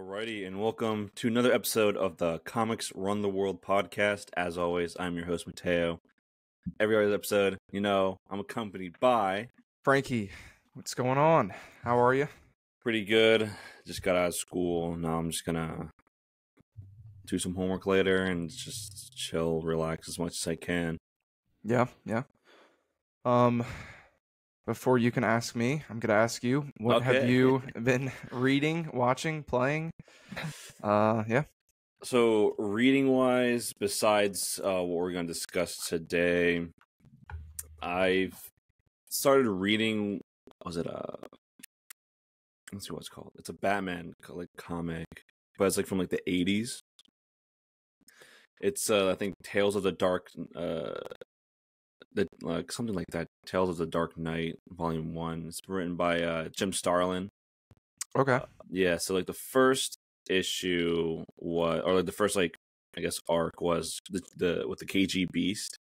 Alrighty, and welcome to another episode of the Comics Run the World podcast. As always, I'm your host, Mateo. Every other episode, I'm accompanied by... Frankie, what's going on? How are you? Pretty good. Just got out of school. Now I'm just gonna do some homework later and just chill, relax as much as I can. Yeah. Before you can ask me, I'm gonna ask you, what have you been reading, watching, playing? Yeah. So, reading-wise, besides what we're gonna discuss today, I've started reading. Let's see what it's called. It's a Batman comic, but it's from the 80s. It's I think Tales of the Dark, something like that. Tales of the Dark Knight, Volume 1. It's written by Jim Starlin. Okay. Yeah. So the first issue was, or the first arc was the with the KG Beast.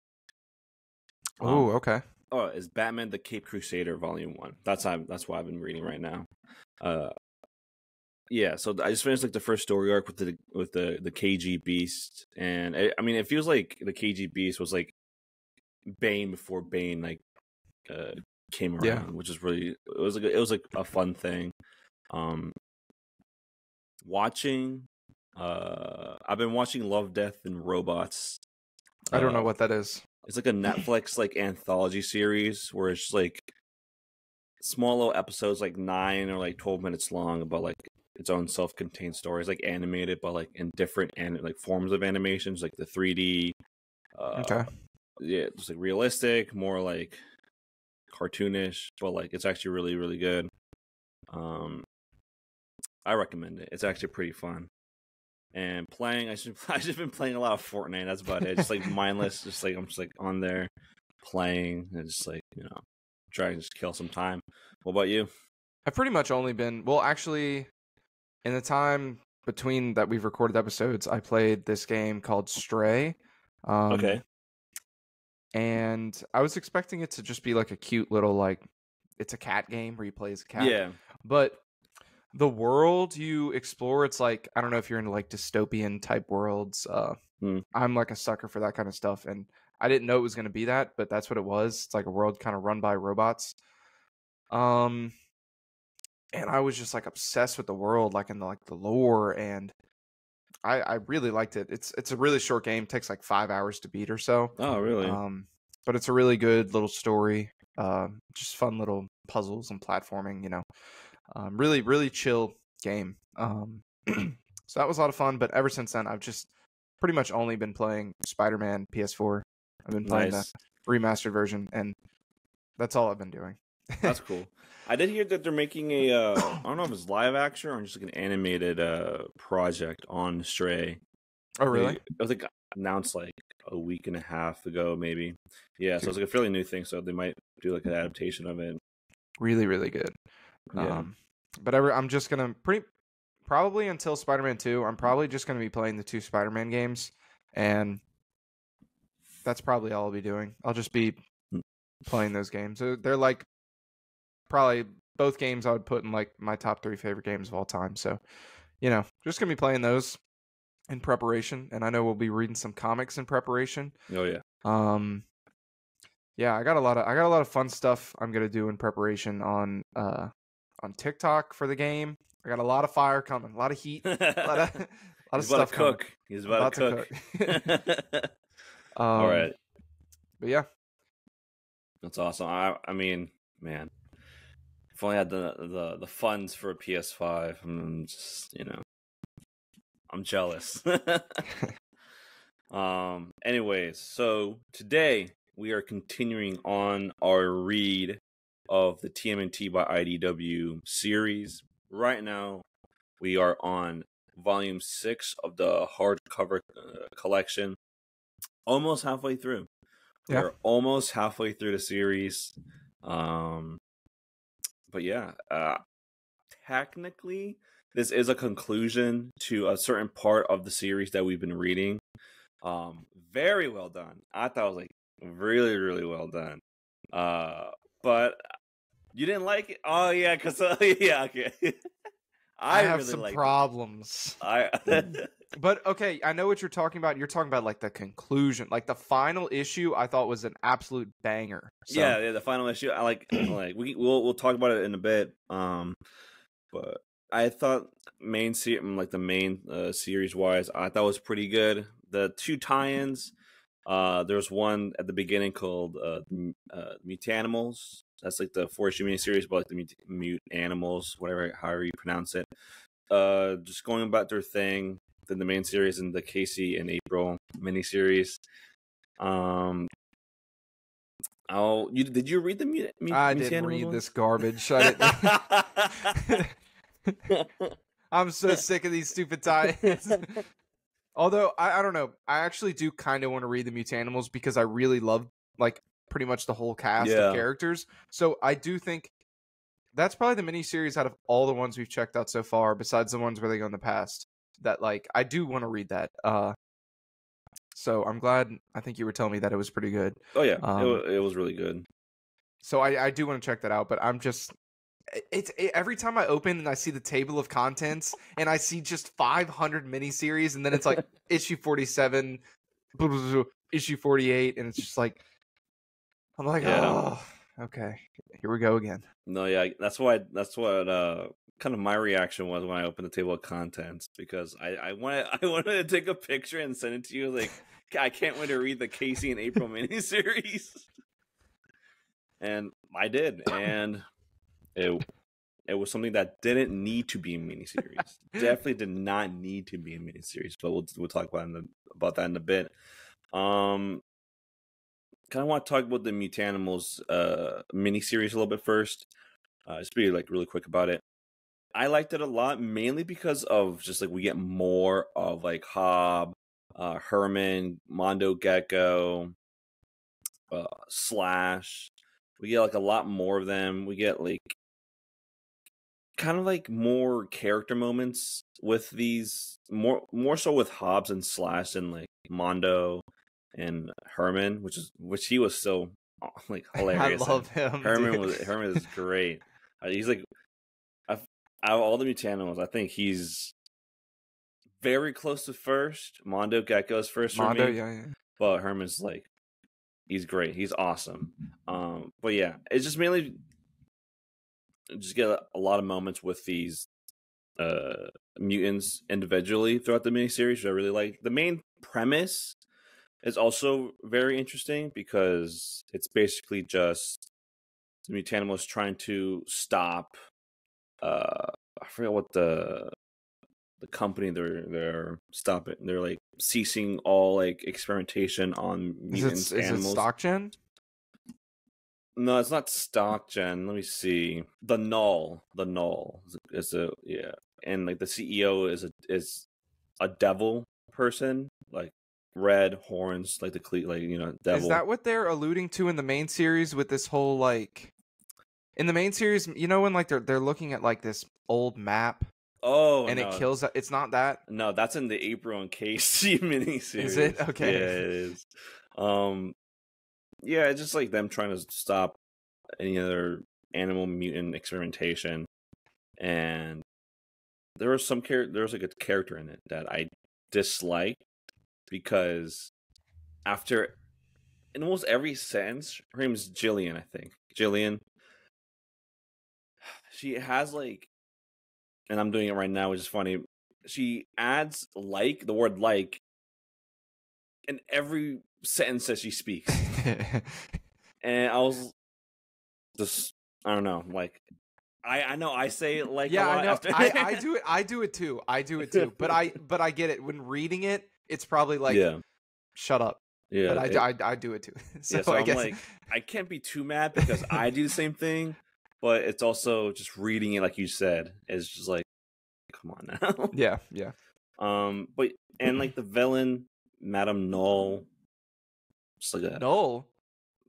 Oh, okay. Oh, it's Batman the Cape Crusader Volume 1. That's what I've been reading right now. Yeah, so I just finished the first story arc with the KG Beast, and it feels like the KG Beast was Bane before Bane came around, which is really it was a fun thing. I've been watching Love, Death, and Robots. I don't know what that is. It's a Netflix anthology series where it's just small little episodes 9 or 12 minutes long about its own self-contained stories, animated but in different forms of animations, the 3D. Okay. Yeah, just realistic, more cartoonish, but it's actually really, really good. I recommend it. It's actually pretty fun. And playing, I've just been playing a lot of Fortnite. That's about it. Just mindless. Just I'm just on there playing and just trying to just kill some time. What about you? I've pretty much only been, well, actually, in the time between that we've recorded episodes, I played this game called Stray. Okay. And I was expecting it to just be a cute little it's a cat game where you play as a cat. Yeah. But the world you explore, it's I don't know if you're into dystopian type worlds. I'm a sucker for that kind of stuff, and I didn't know it was going to be that, but that's what it was. It's a world kind of run by robots. And I was just obsessed with the world, in the lore, and I really liked it. It's a really short game, takes 5 hours to beat or so. Oh, really? But it's a really good little story. Just fun little puzzles and platforming, really, really chill game. So that was a lot of fun, but ever since then, I've just pretty much only been playing Spider-Man PS4. I've been playing the remastered version, and that's all I've been doing. That's cool. I did hear that they're making I don't know if it's live action or just an animated project on Stray. Oh, really? It was announced a week and a half ago, maybe. Yeah, so it's a fairly new thing, so they might do an adaptation of it. Really, really good. Yeah. But I'm just gonna probably until Spider-Man 2, I'm probably just gonna be playing the 2 Spider-Man games, and that's probably all I'll be doing. I'll just be playing those games. They're probably both games I would put in my top 3 favorite games of all time. So, just gonna be playing those in preparation, and I know we'll be reading some comics in preparation. Oh yeah. Yeah, I got a lot of fun stuff I'm gonna do in preparation on TikTok for the game. I got a lot of fire coming, a lot of heat, a lot of stuff coming. He's about to cook. All right. But yeah, that's awesome. I mean, man, if only I had the funds for a PS5. I'm just I'm jealous. Anyways, so today we are continuing on our read of the TMNT by IDW series. Right now, we are on Volume 6 of the hardcover collection. Almost halfway through. Yeah. We're almost halfway through the series. But yeah, technically, this is a conclusion to a certain part of the series that we've been reading. Very well done. I thought it was really, really well done. But you didn't like it? Oh yeah, because yeah, okay. I have really some liked problems. it. But okay, I know what you're talking about. You're talking about like the conclusion, like the final issue. I thought was an absolute banger. So. Yeah, the final issue. I like we'll talk about it in a bit. But I thought the main series wise, I thought was pretty good. The two tie-ins. There's one at the beginning called Mutanimals. That's like the 4-issue miniseries about like the mute animals, however you pronounce it. Just going about their thing. Then the main series and the Casey and April miniseries. Did you read the I didn't read this garbage. I didn't. I'm so sick of these stupid tie-ins. Although I don't know, I actually do kind of want to read the Mutanimals because I really love like pretty much the whole cast of characters. So I do think that's probably the miniseries out of all the ones we've checked out so far, besides the ones where they go in the past. That like I do want to read that. So I'm glad. I think you were telling me that it was pretty good. Oh yeah, it was really good. So I do want to check that out, but I'm just every time I open and I see the table of contents and I see just 500 miniseries and then it's like issue 47, issue 48, and it's just like I'm like, oh, okay, here we go again. No, yeah, that's what kind of my reaction was when I opened the table of contents, because I wanted to take a picture and send it to you. Like, I can't wait to read the Casey and April miniseries. And I did, and it was something that didn't need to be a miniseries. Definitely did not need to be a miniseries, but we'll talk about that in a bit. Kind of want to talk about the Mutanimals miniseries a little bit first. Just be like really quick about it. I liked it a lot, mainly because of just like we get more of like Hob, Herman, Mondo Gecko, Slash. We get like a lot more of them. We get like kind of like more character moments with these, more so with Hobbs and Slash and like Mondo and Herman, which he was so like hilarious. I love him. Herman is great. He's like, out of all the Mutanimals, I think he's very close to first. Mondo Gecko's first for me. Yeah. But Herman's like, he's great. He's awesome. But yeah, it's just mainly just get a lot of moments with these mutants individually throughout the miniseries, which I really like. The main premise is also very interesting because it's basically just the Mutanimals trying to stop. I forget what the company they're stopping. They're like ceasing all like experimentation on mutants. Animals. Is it StockGen? No, it's not StockGen. Let me see. The Null is and like the CEO is a devil person, like red horns, like devil. Is that what they're alluding to in the main series with this whole like? In the main series, you know when like they're looking at like this old map. Oh, and no. It kills. It's not that. No, that's in the April and Casey miniseries. Is it? Okay. Yeah, it is. Yeah, it's just like them trying to stop any other animal mutant experimentation, and there was like a character in it that I disliked because after in almost every sentence, her name is Jillian, I think. Jillian. She has like, and I'm doing it right now, which is funny. She adds the word like in every sentence that she speaks. And I was just, I don't know, like, I know I say it like, yeah, a lot I know. after... I do it too. But I get it. When reading it, it's probably like, shut up. Yeah, but I do it too. So, so I guess like, I can't be too mad because I do the same thing, but it's also just reading it like you said is just like, come on now. Yeah. But and like the villain, Madame Null, just like a Null.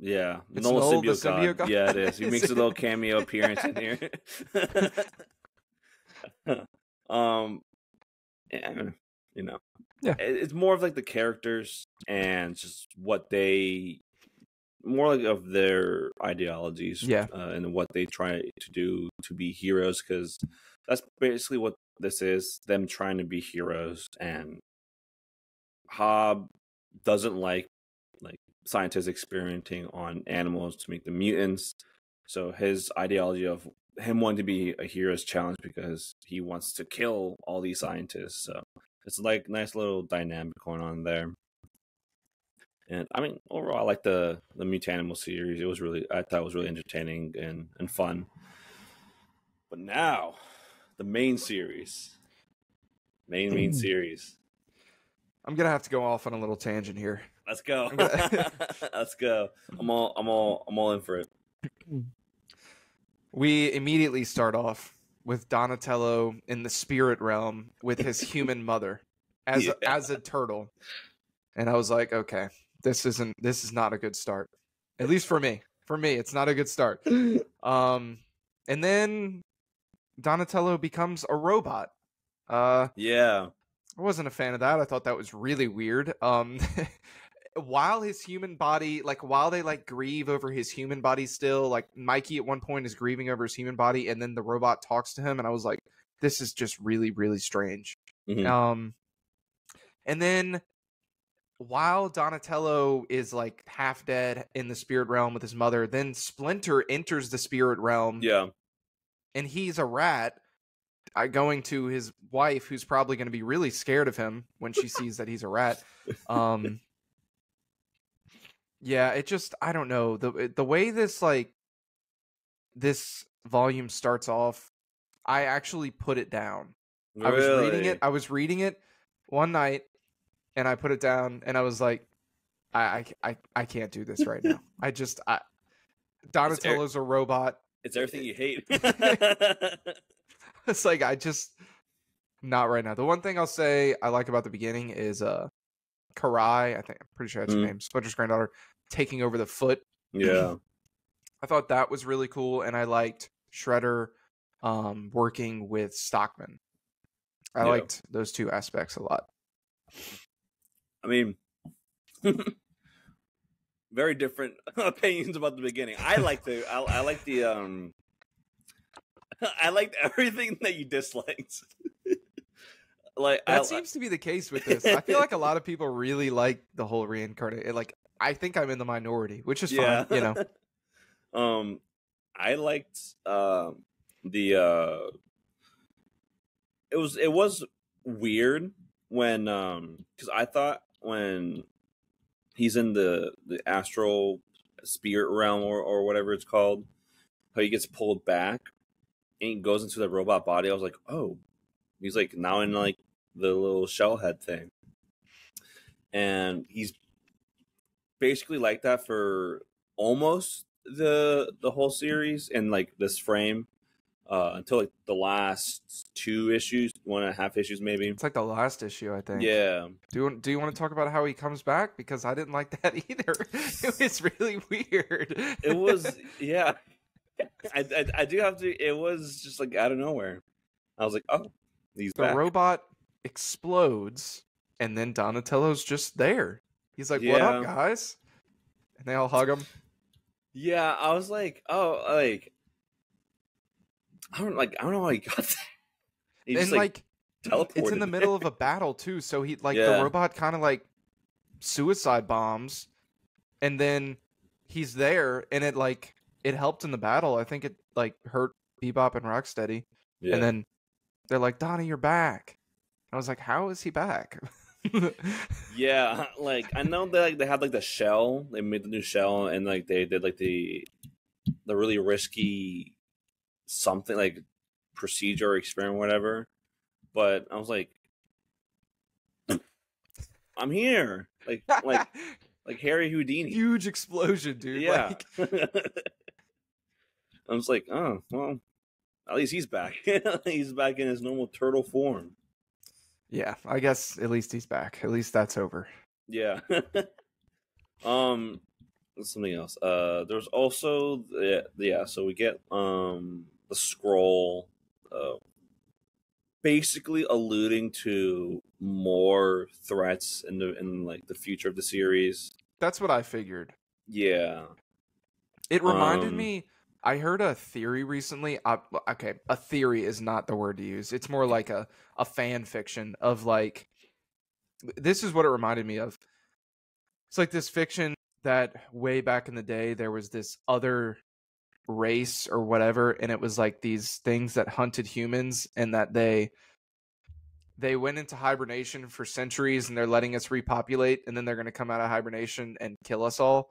Yeah, it's Null, the symbiote god. Yeah, it is. He makes a little cameo appearance in here. And, yeah, it's more of like the characters and just what they more like of their ideologies, Yeah. and what they try to do to be heroes, because that's basically what this is, them trying to be heroes. And Hobb doesn't like scientists experimenting on animals to make them mutants. So his ideology of him wanting to be a hero is challenged because he wants to kill all these scientists. So it's like nice little dynamic going on there. And I mean, overall, I like the Mutanimal series. I thought it was really entertaining and fun. But now, the main series, main series. I'm gonna have to go off on a little tangent here. Let's go. Let's go. I'm all in for it. We immediately start off with Donatello in the spirit realm with his human mother as a turtle, and I was like, okay, this is not a good start. At least for me. For me, it's not a good start. And then Donatello becomes a robot. Yeah. I wasn't a fan of that. I thought that was really weird. While his human body, while they grieve over his human body still, Mikey at one point is grieving over his human body, and then the robot talks to him, and I was like, this is just really, really strange. Mm-hmm. And then while Donatello is half dead in the spirit realm with his mother, then Splinter enters the spirit realm. Yeah. And he's a rat. Going to his wife, who's probably going to be really scared of him when she sees that he's a rat. Yeah, it just, I don't know, the way this volume starts off, I actually put it down. Really? I was reading it one night, and I put it down, and I was like, I can't do this right now. Donatello's a robot. It's everything you hate. It's not right now. The one thing I'll say I like about the beginning is Karai, I'm pretty sure that's her name, Splinter's granddaughter, taking over the foot. Yeah. I thought that was really cool, and I liked Shredder working with Stockman. I liked those two aspects a lot. I mean, very different opinions about the beginning. I liked everything that you disliked. That seems to be the case with this. I feel like a lot of people really like the whole reincarnate. I think I'm in the minority, which is fine, you know. I liked it was weird when because I thought when he's in the astral spirit realm or whatever it's called, how he gets pulled back and he goes into the robot body. I was like, oh, he's now in the little shell head thing, and he's basically like that for almost the whole series in this frame until the last 2 issues, 1.5 issues maybe. It's the last issue, I think. Yeah. Do you want to talk about how he comes back? Because I didn't like that either. It was really weird. It was, yeah. I do have to. It was just out of nowhere. I was like, oh, he's back. The robot explodes, and then Donatello's just there. He's like, "What up, guys?" And they all hug him. Yeah, I was like, oh, I don't know how he got there. He just teleported. It's in the middle of a battle too, so he the robot kind of suicide bombs, and then he's there, and it helped in the battle. I think it hurt Bebop and Rocksteady, and then they're like, "Donnie, you're back." I was like, "How is he back?" Yeah, I know they had the shell. They made the new shell, and they did the really risky something procedure or experiment, whatever. But I was like, I'm here, like Harry Houdini. Huge explosion, dude. Yeah. I was like, oh well, at least he's back. He's back in his normal turtle form. Yeah, I guess at least he's back. At least that's over. Yeah. Something else. There's also so we get the scroll basically alluding to more threats in the future of the series. That's what I figured. Yeah. It reminded me. I heard a theory recently. Okay, a theory is not the word to use. It's more like a fan fiction of like. This is what it reminded me of. It's like this fiction that way back in the day there was this other race or whatever, and it was like these things that hunted humans, and that they went into hibernation for centuries, and they're letting us repopulate, and then they're going to come out of hibernation and kill us all.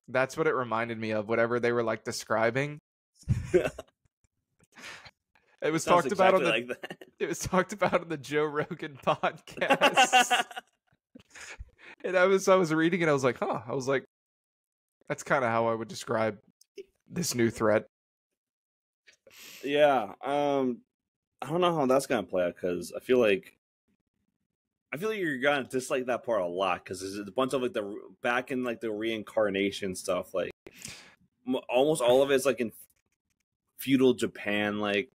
That's what it reminded me of, whatever they were like describing. It was talked about on the like that. It was talked about on the Joe Rogan podcast. And I was reading it, I was like, huh. I was like, that's kind of how I would describe this new threat. Yeah. I don't know how that's gonna play out, because I feel like you're gonna dislike that part a lot, because there's a bunch of like the back in like the reincarnation stuff. Like almost all of it's like in feudal Japan. Like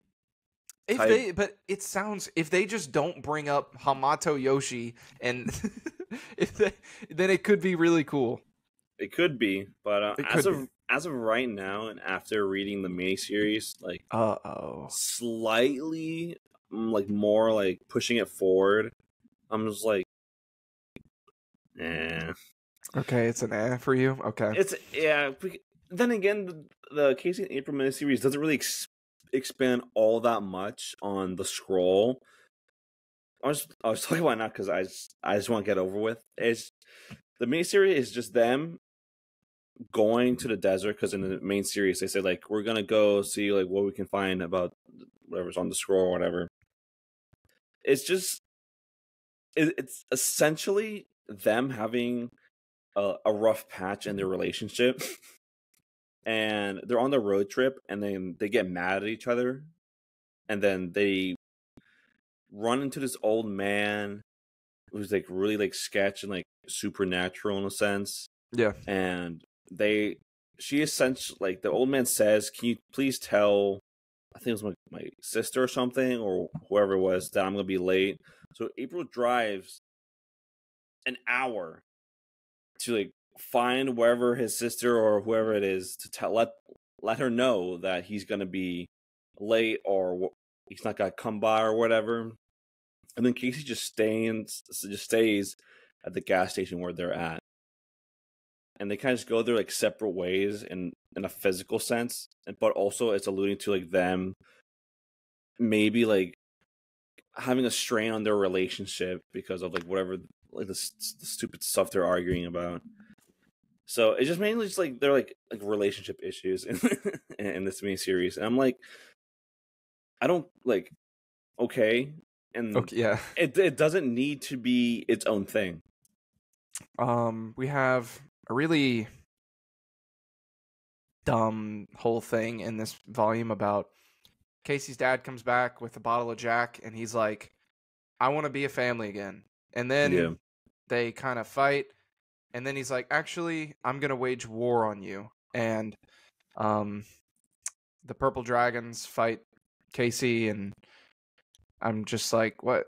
but it sounds, if they just don't bring up Hamato Yoshi and then it could be really cool. It could be, but as of right now, and after reading the miniseries, like slightly like more like pushing it forward, I'm just like, okay, it's an for you. Okay, it's then again, the Casey and April miniseries doesn't really expand all that much on the scroll. I was talking about it now because I just want to get over with. It's the miniseries is just them going to the desert, because in the main series they said like, we're gonna go see like what we can find about whatever's on the scroll or whatever. It's just it's essentially them having a rough patch in their relationship, and they're on the road trip, and then they get mad at each other, and then they run into this old man who's like really like sketch and like supernatural in a sense. Yeah. And she essentially, like, the old man says, can you please tell, I think it was my sister or something, or whoever it was, that I'm gonna be late. So April drives an hour to like find wherever his sister or whoever it is, to let her know that he's gonna be late, or he's not gonna come by or whatever. And then Casey just stays at the gas station where they're at, and they kind of just go their like separate ways in a physical sense, but also it's alluding to like them maybe like having a strain on their relationship because of like whatever, like the stupid stuff they're arguing about. So it's just mainly just like they're like relationship issues in this miniseries, and I'm like, I don't like, okay, and okay, yeah, it doesn't need to be its own thing. We have a really dumb whole thing in this volume about Casey's dad comes back with a bottle of Jack, and he's like, I want to be a family again. And then they kind of fight, and then he's like, actually, I'm going to wage war on you. And the purple dragons fight Casey, and I'm just like, what?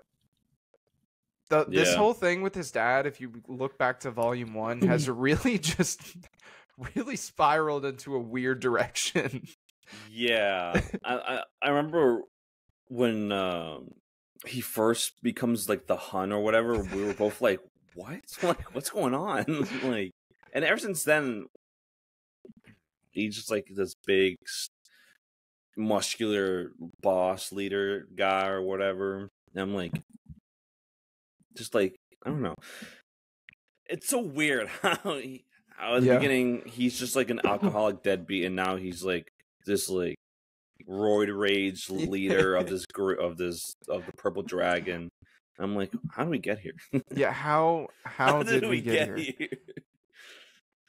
This whole thing with his dad, if you look back to volume 1, has really just really spiraled into a weird direction. Yeah. I remember when he first becomes like the Hun or whatever, we were both like, what? Like, what's going on? Like, and ever since then, he's just like this big muscular boss leader guy or whatever. And I'm like, just like, I don't know. It's so weird how at the beginning he's just like an alcoholic deadbeat, and now he's like this like roid rage leader of this group of the Purple Dragon. I'm like, how did we get here? Yeah, how did we get here?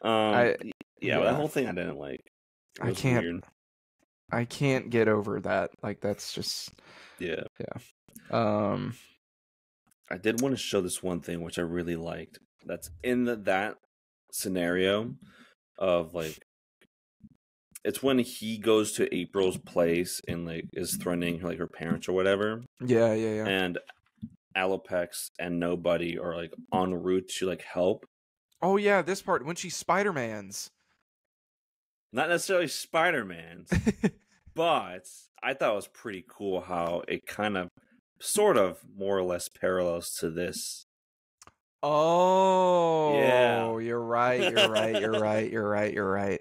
That whole thing I didn't like. I can't get over that. Like, that's just yeah. I did want to show this one thing which I really liked. That's in that scenario of like, it's when he goes to April's place and like is threatening like her parents or whatever. Yeah. And Alopex and Nobody are like en route to like help. Oh yeah, this part when she Spider-Mans. Not necessarily Spider-Man's, but I thought it was pretty cool how it kind of, sort of, more or less parallels to this. Yeah. Oh, you're right. You're right. You're right. You're right. You're right.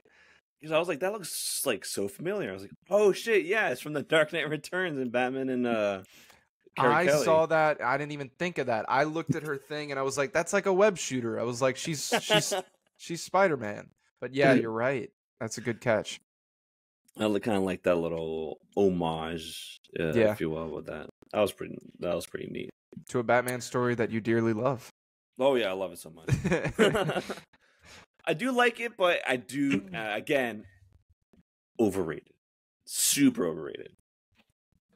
Because I was like, that looks like so familiar. I was like, oh shit, yeah, it's from the Dark Knight Returns and Batman and Carrie I Kelly. saw that. I didn't even think of that. I looked at her thing and I was like, that's like a web shooter. I was like, she's Spider-Man. But yeah, you're right. That's a good catch. I kind of like that little homage, Yeah. if you will, with that. That was pretty neat. To a Batman story that you dearly love. Oh yeah, I love it so much. I do like it, but I do again overrated, super overrated.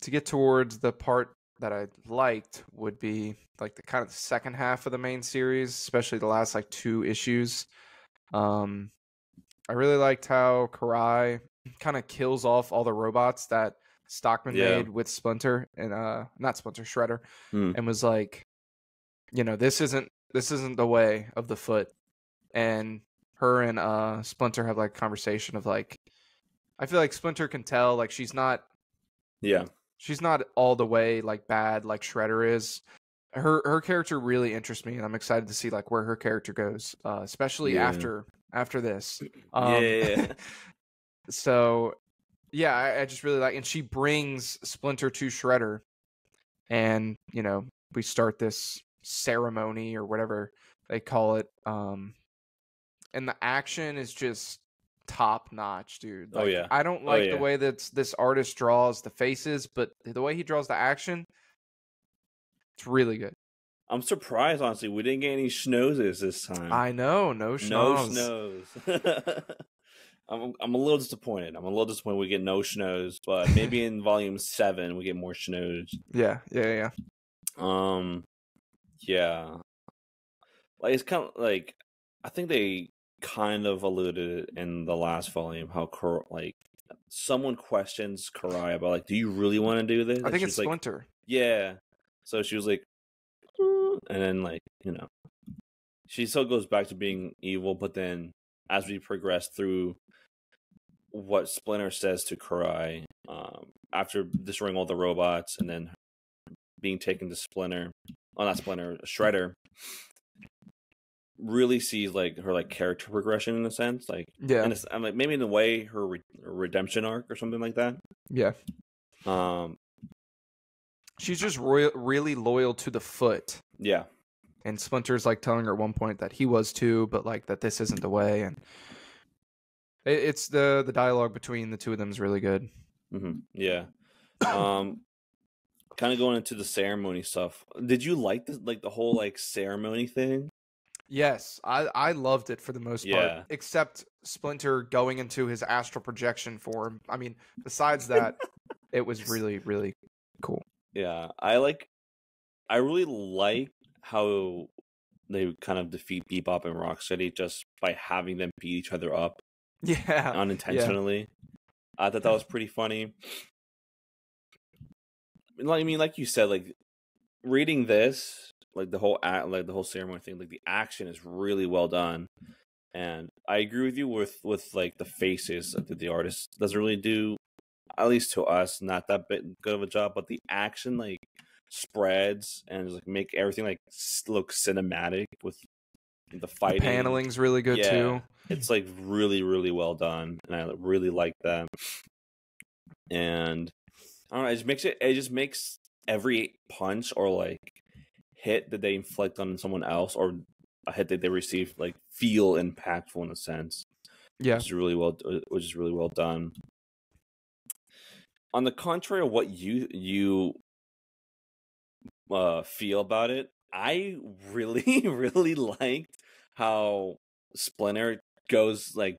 To get towards the part that I liked would be like the kind of the second half of the main series, especially the last like 2 issues. I really liked how Karai kind of kills off all the robots that Stockman made with Splinter and not Splinter, Shredder, and was like, this isn't the way of the Foot. And her and Splinter have like a conversation of like, I feel like Splinter can tell like she's not all the way like bad like Shredder is. Her character really interests me, and I'm excited to see like where her character goes, especially after this. So yeah, I just really like, and she brings Splinter to Shredder, and we start this ceremony or whatever they call it, and the action is just top notch, dude. Like, I don't like the way that this artist draws the faces, but the way he draws the action, it's really good. I'm surprised, honestly, we didn't get any schnozzes this time. I know, no schnoz. I'm a little disappointed. We get no schnoz, but maybe in volume 7 we get more schnoz. Yeah. Yeah. Like, it's kind of like, I think they kind of alluded in the last volume how like someone questions Karai about like, do you really want to do this? I think it's Splinter. Like, yeah. So she was like, and then like, she still goes back to being evil, but then as we progress through what Splinter says to Karai, after destroying all the robots and then being taken to Shredder, really sees like her like character progression in a sense, like and I'm like maybe in a way her redemption arc or something like that. Yeah. She's just really loyal to the Foot. Yeah. And Splinter's like telling her at one point that he was too, but like that this isn't the way. And it's the dialogue between the two of them is really good. Mm-hmm. Yeah. Kind of going into the ceremony stuff. Did you like the whole like ceremony thing? Yes, I loved it for the most part, except Splinter going into his astral projection form. I mean, besides that, it was really, really cool. Yeah, I really like how they kind of defeat Bebop and Rocksteady just by having them beat each other up. Yeah. Unintentionally. Yeah. I thought that was pretty funny. I mean, like you said, like reading this, like the whole ceremony thing, like the action is really well done. And I agree with you with like the faces that the artist doesn't really do, at least to us, not that good of a job, but the action like spreads and like make everything like look cinematic with the fighting. The paneling's really good too. It's like really, really well done, and I really like that. And I don't know, it just makes every punch or like hit that they inflict on someone else or a hit that they receive like feel impactful in a sense. Yeah, which is really well done. On the contrary of what you feel about it, I really really liked how Splinter goes like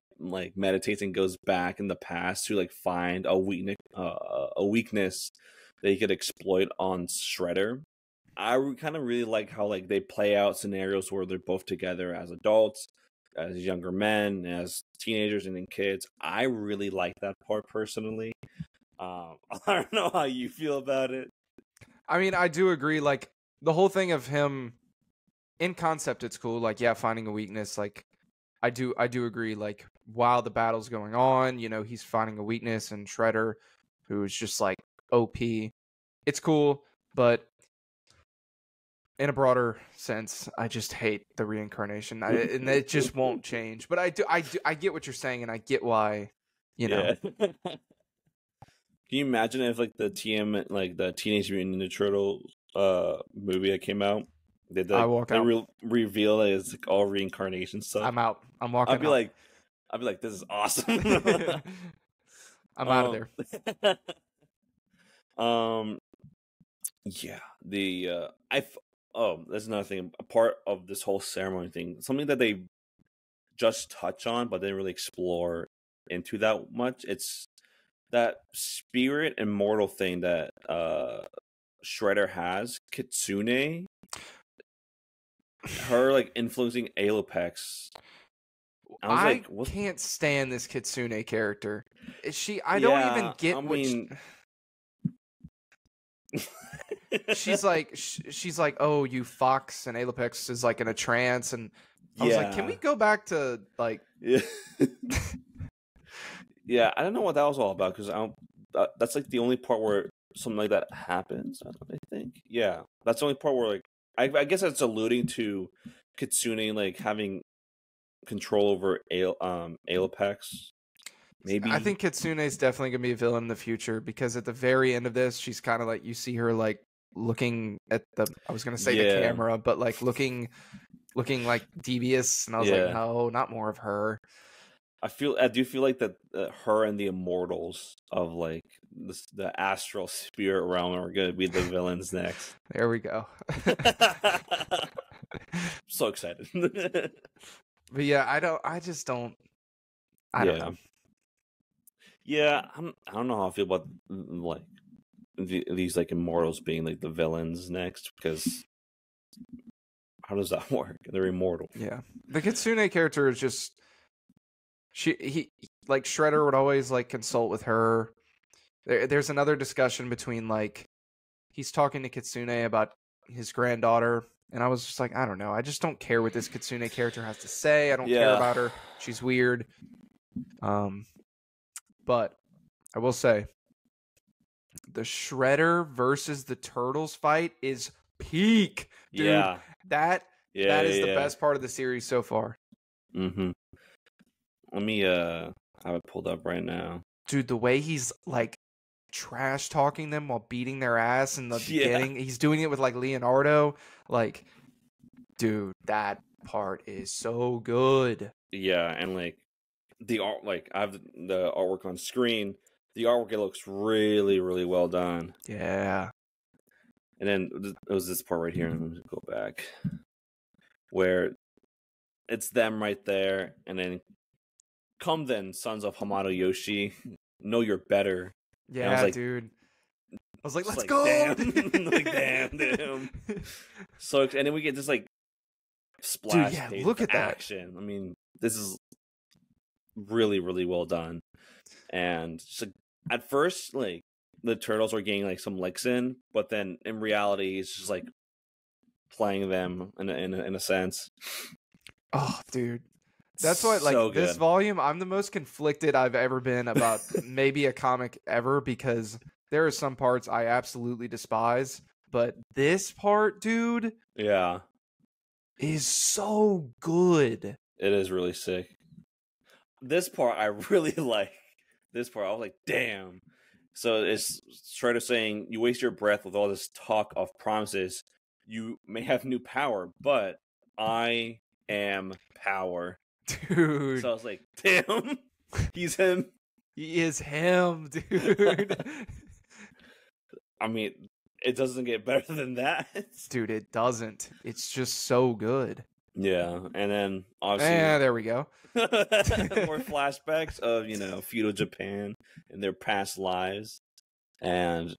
meditates and goes back in the past to like find a weakness that he could exploit on Shredder. I kind of really like how like they play out scenarios where they're both together as adults, as younger men, as teenagers, and then kids. I really like that part personally. I don't know how you feel about it. I mean, I do agree. Like the whole thing of him in concept, it's cool. Like, yeah, finding a weakness. Like, I do agree. Like, while the battle's going on, you know, he's finding a weakness, and Shredder, who is just like OP. It's cool, but in a broader sense, I just hate the reincarnation, and it just won't change. But I get what you're saying, and I get why. You know, Can you imagine if like the Teenage Mutant Ninja Turtles movie that came out, I walk out. reveal that it's like all reincarnation stuff? I'm out. I'm walking out. I'd be like, this is awesome. I'm out of there. Yeah, that's another thing. A part of this whole ceremony thing, something that they just touch on, but didn't really explore into that much. It's that spirit immortal thing that Shredder has, Kitsune. Her like influencing Alopex. I can't stand this Kitsune character. I don't even get she's like, oh, you fox, and Alopex is like in a trance, and I was like, can we go back to like yeah I don't know what that was all about, because that's like the only part where something like that happens, I think. Yeah, that's the only part where like I guess that's alluding to Kitsune like having control over Alopex. Maybe. I think Kitsune is definitely gonna be a villain in the future, because at the very end of this, she's kind of like, you see her like looking at the camera, but like looking like devious, and I was like, no, not more of her. I do feel like that her and the immortals of like the astral spirit realm are going to be the villains next. There we go. So excited. But yeah, I don't know. Yeah, I don't know how I feel about like these like immortals being like the villains next, because how does that work? They're immortal. Yeah, the Kitsune character is just he like Shredder would always like consult with her. There's another discussion between like he's talking to Kitsune about his granddaughter, and I was just like, I don't know. I just don't care what this Kitsune character has to say. I don't care about her. She's weird. But I will say, the Shredder versus the Turtles fight is peak, dude. Yeah. That is the best part of the series so far. Mm-hmm. Let me have it pulled up right now. Dude, the way he's like trash talking them while beating their ass in the beginning. He's doing it with like Leonardo. Like, dude, that part is so good. Yeah, and like the art, like I have the artwork on screen. The artwork, it looks really, really well done. Yeah. And then it was this part right here. Let me go back, where it's them right there, and then come then, sons of Hamato Yoshi, know you're better. Yeah, I was like, dude. I was like, let's go. Damn. Like, damn. So, and then we get this like splash. Dude, yeah, look at action. That. I mean, this is really, really well done. And just, like, at first, like the turtles were getting like some licks in, but then in reality, it's just like playing them in a sense. Oh, dude. That's why, like, so this volume, I'm the most conflicted I've ever been about maybe a comic ever, because there are some parts I absolutely despise, but this part, dude, is so good. It is really sick. This part I really like. This part I was like, damn. So it's Shredder saying, you waste your breath with all this talk of promises. You may have new power, but I am power. Dude. So I was like, damn, he's him. He is him, dude. I mean, it doesn't get better than that. Dude, it doesn't. It's just so good. Yeah, and then obviously... there we go. More flashbacks of, feudal Japan and their past lives. And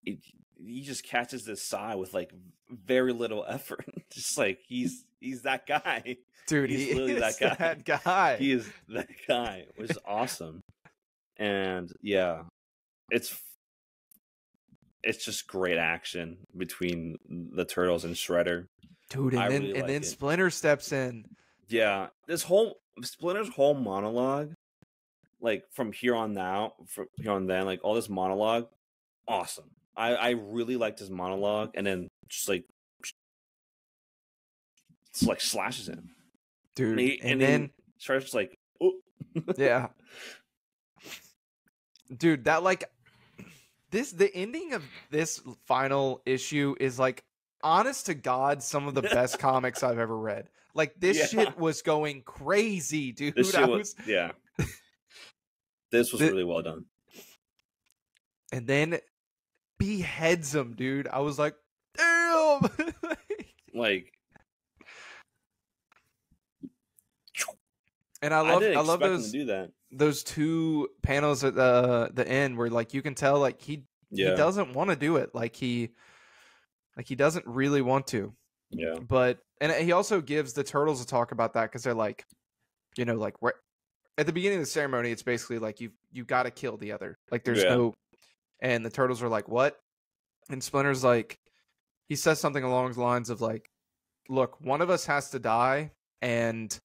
he just catches this sigh with, like, very little effort. Just like, he's that guy. Dude, he's literally that guy. He is that guy, which is awesome. And, yeah, it's it's just great action between the Turtles and Shredder. Dude, and then Splinter steps in. Yeah, Splinter's whole monologue, like from here on then, like all this monologue, awesome. I really liked his monologue, and then just like slashes him, dude, and then Shredder's just like, oh. Yeah, dude, that like the ending of this final issue is like, honest to God, some of the best comics I've ever read. Like, this shit was going crazy, dude. This was really well done. And then beheads him, dude. I was like, damn. Like, and I love those to do that. Those two panels at the end where like you can tell like he doesn't want to do it. Like he doesn't really want to. Yeah. But and he also gives the Turtles a talk about that because they're like, you know, like at the beginning of the ceremony, it's basically like you got to kill the other. Like there's no, and the Turtles are like, what? And Splinter's like, he says something along the lines of like, look, one of us has to die, and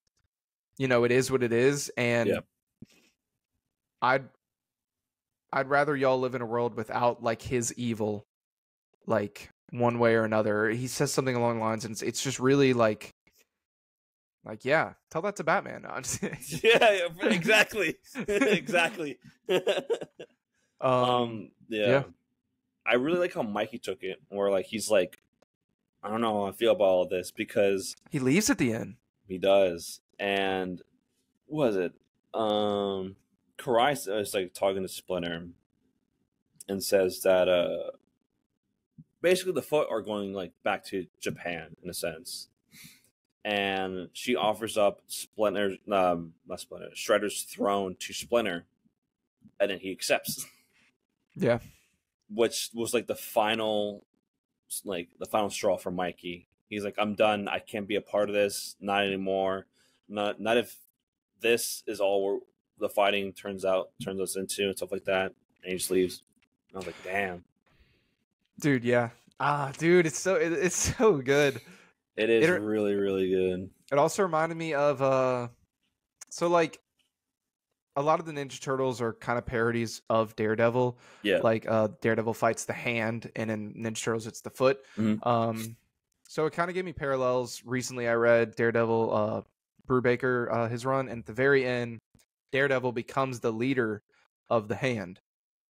you know it is what it is, and I'd rather y'all live in a world without like his evil, like one way or another. He says something along the lines, and it's just really like yeah, tell that to Batman. Yeah, exactly, exactly. Yeah. I really like how Mikey took it, where like he's like, I don't know how I feel about all this, because he leaves at the end. He does, and what was it? Karai is like talking to Splinter and says that basically the Foot are going like back to Japan in a sense, and she offers up Shredder's throne to Splinter, and then he accepts. Yeah, which was like the final straw for Mikey. He's like, I'm done. I can't be a part of this. Not anymore. Not if this is all the fighting turns us into and stuff like that. And he just leaves. And I was like, damn. Dude, yeah. Dude, it's so good. It is really, really good. It also reminded me of so like a lot of the Ninja Turtles are kind of parodies of Daredevil. Yeah. Like Daredevil fights the hand, and in Ninja Turtles it's the foot. Mm-hmm. So it kind of gave me parallels. Recently I read Daredevil Brubaker his run, and at the very end Daredevil becomes the leader of the hand.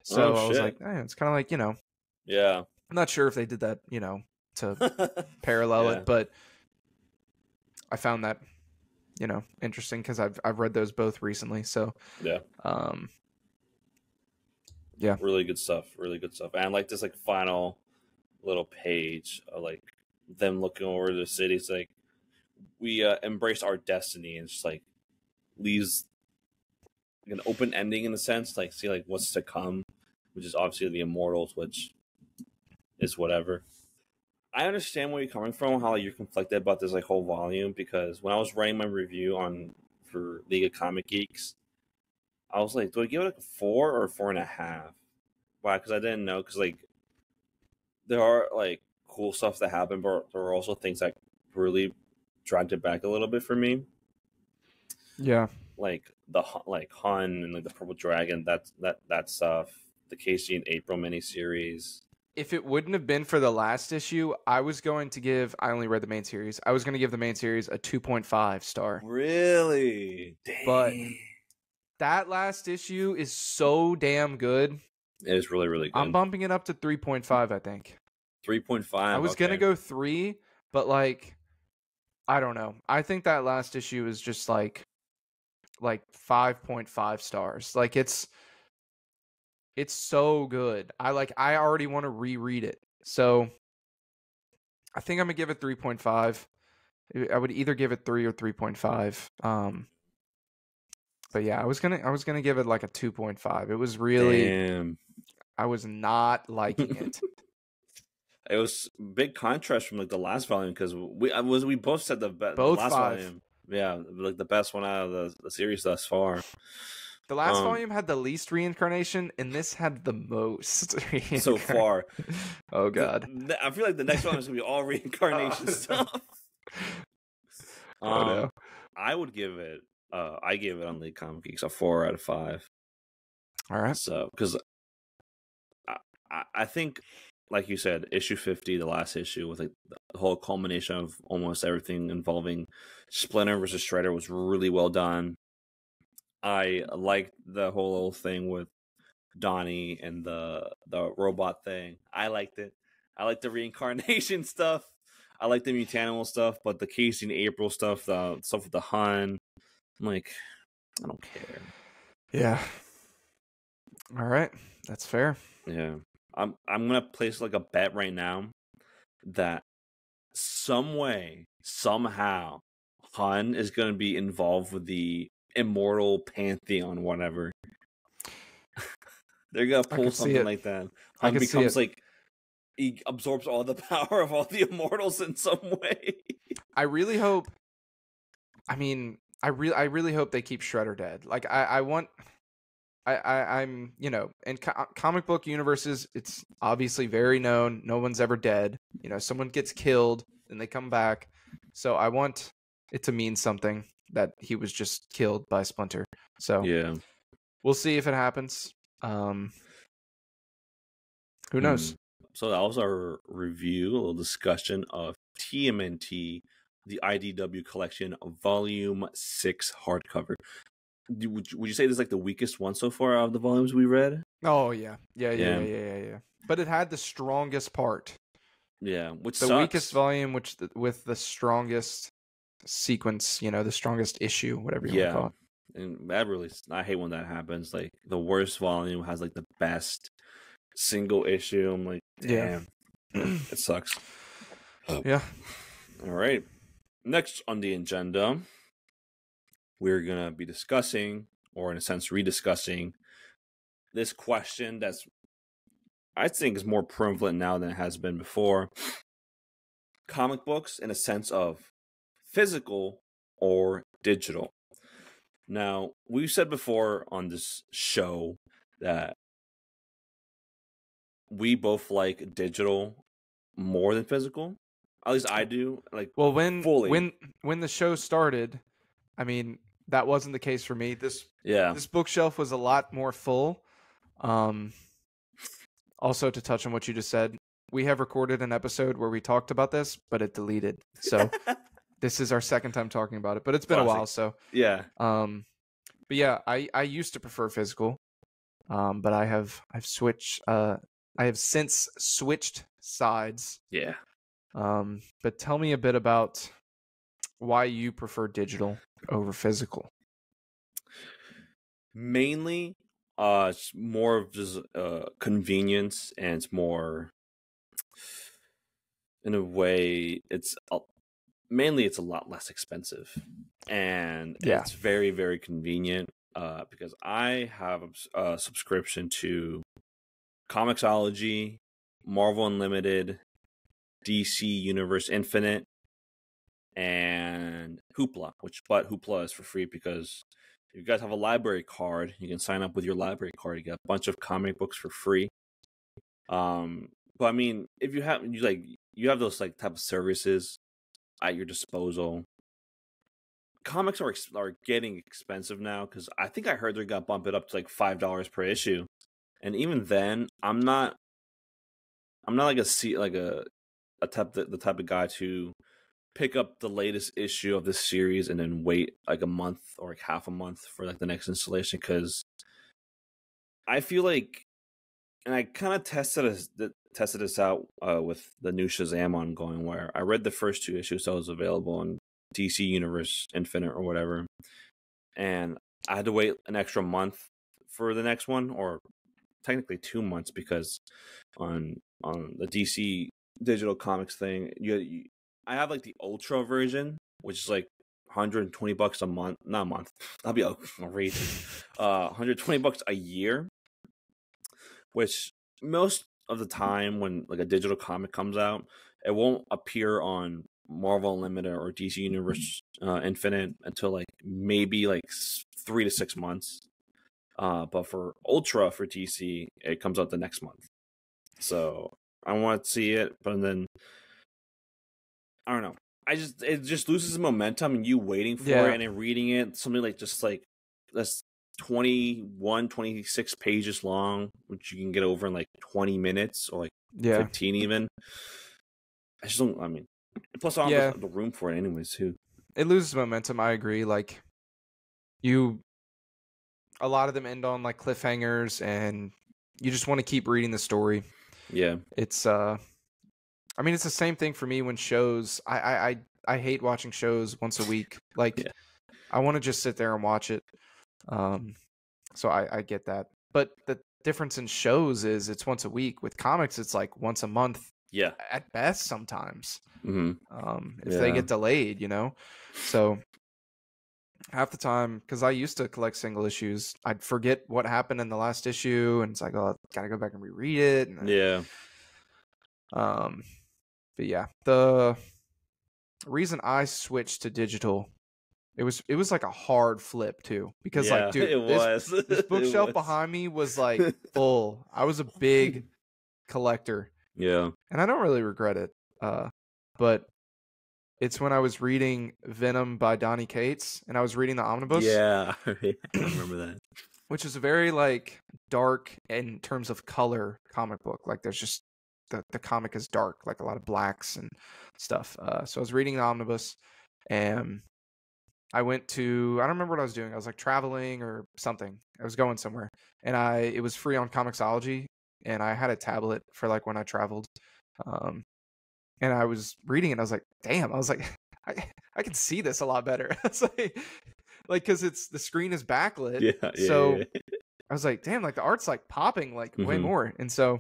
So I was like, it's kind of like, you know. Yeah. I'm not sure if they did that, you know, to parallel it, but I found that, you know, interesting because I've read those both recently. So yeah. Really good stuff. Really good stuff. And like this like final little page of like them looking over the city. It's like we embrace our destiny, and just like leaves like an open ending in a sense, like see like what's to come, which is obviously the Immortals, which is whatever. I understand where you're coming from, how you're conflicted about this like whole volume, because when I was writing my review for League of Comic Geeks, I was like, do I give it like a 4 or 4.5? Why? Because I didn't know, because like there are like cool stuff that happened, but there are also things that really dragged it back a little bit for me. Yeah, like the Hun and like the Purple Dragon, that stuff, the Casey and April miniseries. If it wouldn't have been for the last issue, I was going to give. I only read the main series. I was going to give the main series a 2.5 star. Really? Dang. But that last issue is so damn good. It is really, really good. I'm bumping it up to 3.5, I think. 3.5? I was going to go 3, but like, I don't know. I think that last issue is just like 5.5 stars. Like it's so good. I already want to reread it. So I think I'm gonna give it 3.5. I would either give it 3 or 3.5. But yeah, I was gonna give it like a 2.5. It was really. Damn. I was not liking it. It was big contrast from like the last volume, because we both said the last 5. volume. Yeah, like the best one out of the series thus far. The last volume had the least reincarnation, and this had the most so far. Oh god. I feel like the next one is gonna be all reincarnation stuff. Oh no. I would give it. I gave it on League Comic Geeks a 4 out of 5. All right. So, because I think, like you said, issue 50, the last issue, with like the whole culmination of almost everything involving Splinter versus Shredder, was really well done. I liked the whole thing with Donnie and the robot thing. I liked it. I like the reincarnation stuff. I like the mutanimal stuff, but the Casey and April stuff, the stuff with the Hun, I'm like, I don't care. Yeah. All right, that's fair. Yeah, I'm gonna place like a bet right now that some way, somehow, Hun is gonna be involved with the Immortal Pantheon, whatever. They're gonna pull something like that. Hun becomes like, he absorbs all the power of all the immortals in some way. I really hope. I mean, I really hope they keep Shredder dead. Like, I'm, you know, in comic book universes, it's obviously very known. No one's ever dead. You know, someone gets killed and they come back. So I want it to mean something that he was just killed by Splinter. So yeah, we'll see if it happens. Who knows? So that was our review, a little discussion of TMNT, the IDW collection, Volume 6 hardcover. Would you say this is like the weakest one so far out of the volumes we read? Oh yeah. But it had the strongest part. Yeah, which the sucks. Weakest volume, with the strongest sequence, you know, the strongest issue, whatever you want to call it. And that really, I hate when that happens. Like, the worst volume has like the best single issue. I'm like, damn, it sucks. Yeah. All right. Next on the agenda, we're gonna be discussing, or in a sense, rediscussing, this question that's, I think, is more prevalent now than it has been before. Comic books in a sense of physical or digital. Now, we've said before on this show that we both like digital more than physical. At least I do. Like, well, fully. when the show started, I mean, that wasn't the case for me. This bookshelf was a lot more full. Also, to touch on what you just said, we have recorded an episode where we talked about this, but it deleted. So this is our second time talking about it, but it's been a while. So yeah. But yeah, I used to prefer physical, but I've switched. I have since switched sides. Yeah. But tell me a bit about why you prefer digital over physical. Mainly, it's more of just convenience, and it's more, in a way, mainly it's a lot less expensive, and it's very, very convenient. Because I have a subscription to Comixology, Marvel Unlimited, DC Universe Infinite, and Hoopla. But Hoopla is for free because if you guys have a library card, you can sign up with your library card. You get a bunch of comic books for free. But I mean, if you have those like type of services at your disposal. Comics are getting expensive now, because I think I heard they're gonna bump it up to like $5 per issue, and even then, I'm not like the type of guy to pick up the latest issue of this series and then wait like a month or like half a month for like the next installation, because I feel like, and I kind of tested this out with the new Shazam ongoing, where I read the first 2 issues that was available on DC Universe Infinite or whatever, and I had to wait an extra month for the next one, or technically 2 months, because on the DC digital comics thing, I have like the ultra version, which is like $120 a month, not a month. That'd be outrageous. $120 a year, which most of the time when like a digital comic comes out, it won't appear on Marvel Unlimited or DC Universe Infinite until like maybe like 3 to 6 months. But for Ultra for DC, it comes out the next month. So I want to see it, but then I don't know. It just loses momentum, and you waiting for it and then reading it, something like just like that's 21, 26 pages long, which you can get over in like 20 minutes or like 15 even. I just don't. I mean, plus I don't have the room for it anyways too. It loses momentum. I agree. Like a lot of them end on like cliffhangers, and you just want to keep reading the story. Yeah, it's I mean, it's the same thing for me when shows. I hate watching shows once a week. Like, I want to just sit there and watch it. So I get that. But the difference in shows is it's once a week. With comics, it's like once a month. Yeah, at best sometimes. Mm-hmm. If they get delayed, you know. So half the time, because I used to collect single issues, I'd forget what happened in the last issue, and it's like, oh, I gotta go back and reread it. And yeah. But yeah, the reason I switched to digital, it was like a hard flip too, because like, dude, this bookshelf behind me was like full. I was a big collector. Yeah, and I don't really regret it. But it's when I was reading Venom by Donny Cates, and I was reading the omnibus. Yeah, I remember that. Which is a very like dark in terms of color comic book. Like there's just the comic is dark, like a lot of blacks and stuff. So I was reading the omnibus, and I went to, I don't remember what I was doing. I was like traveling or something. I was going somewhere, and it was free on Comixology, and I had a tablet for like when I traveled. And I was reading it, and I was like, damn, I was like, I can see this a lot better. It's like because it's the screen is backlit. So I was like, damn, like the art's like popping like way more. And so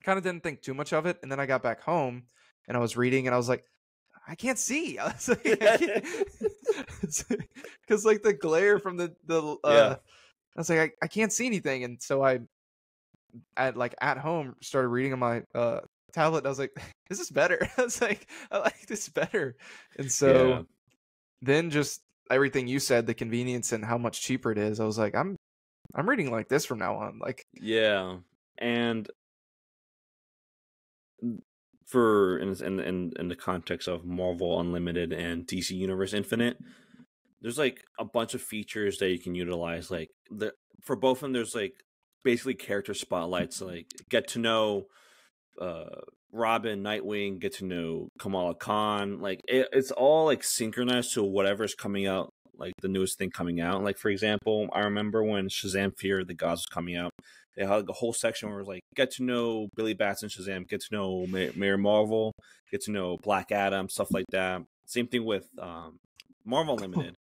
kind of didn't think too much of it. And then I got back home and I was reading, and I was like, I can't see. I was like, because like the glare from the I was like, I can't see anything. And so I at home started reading on my tablet, and I was like, this is better. I was like, I like this better. And so then just everything you said, the convenience and how much cheaper it is, I was like, I'm reading like this from now on. Like, yeah. And for in the context of Marvel Unlimited and DC Universe Infinite, there's like a bunch of features that you can utilize. Like for both of them, there's like basically character spotlights. Like get to know Robin, Nightwing, get to know Kamala Khan. Like it's all like synchronized to whatever's coming out, like the newest thing coming out. Like for example, I remember when Shazam: Fear of the Gods was coming out, they had like a whole section where it was like get to know Billy Batson, Shazam, get to know Mayor Marvel, get to know Black Adam, stuff like that. Same thing with Marvel Unlimited.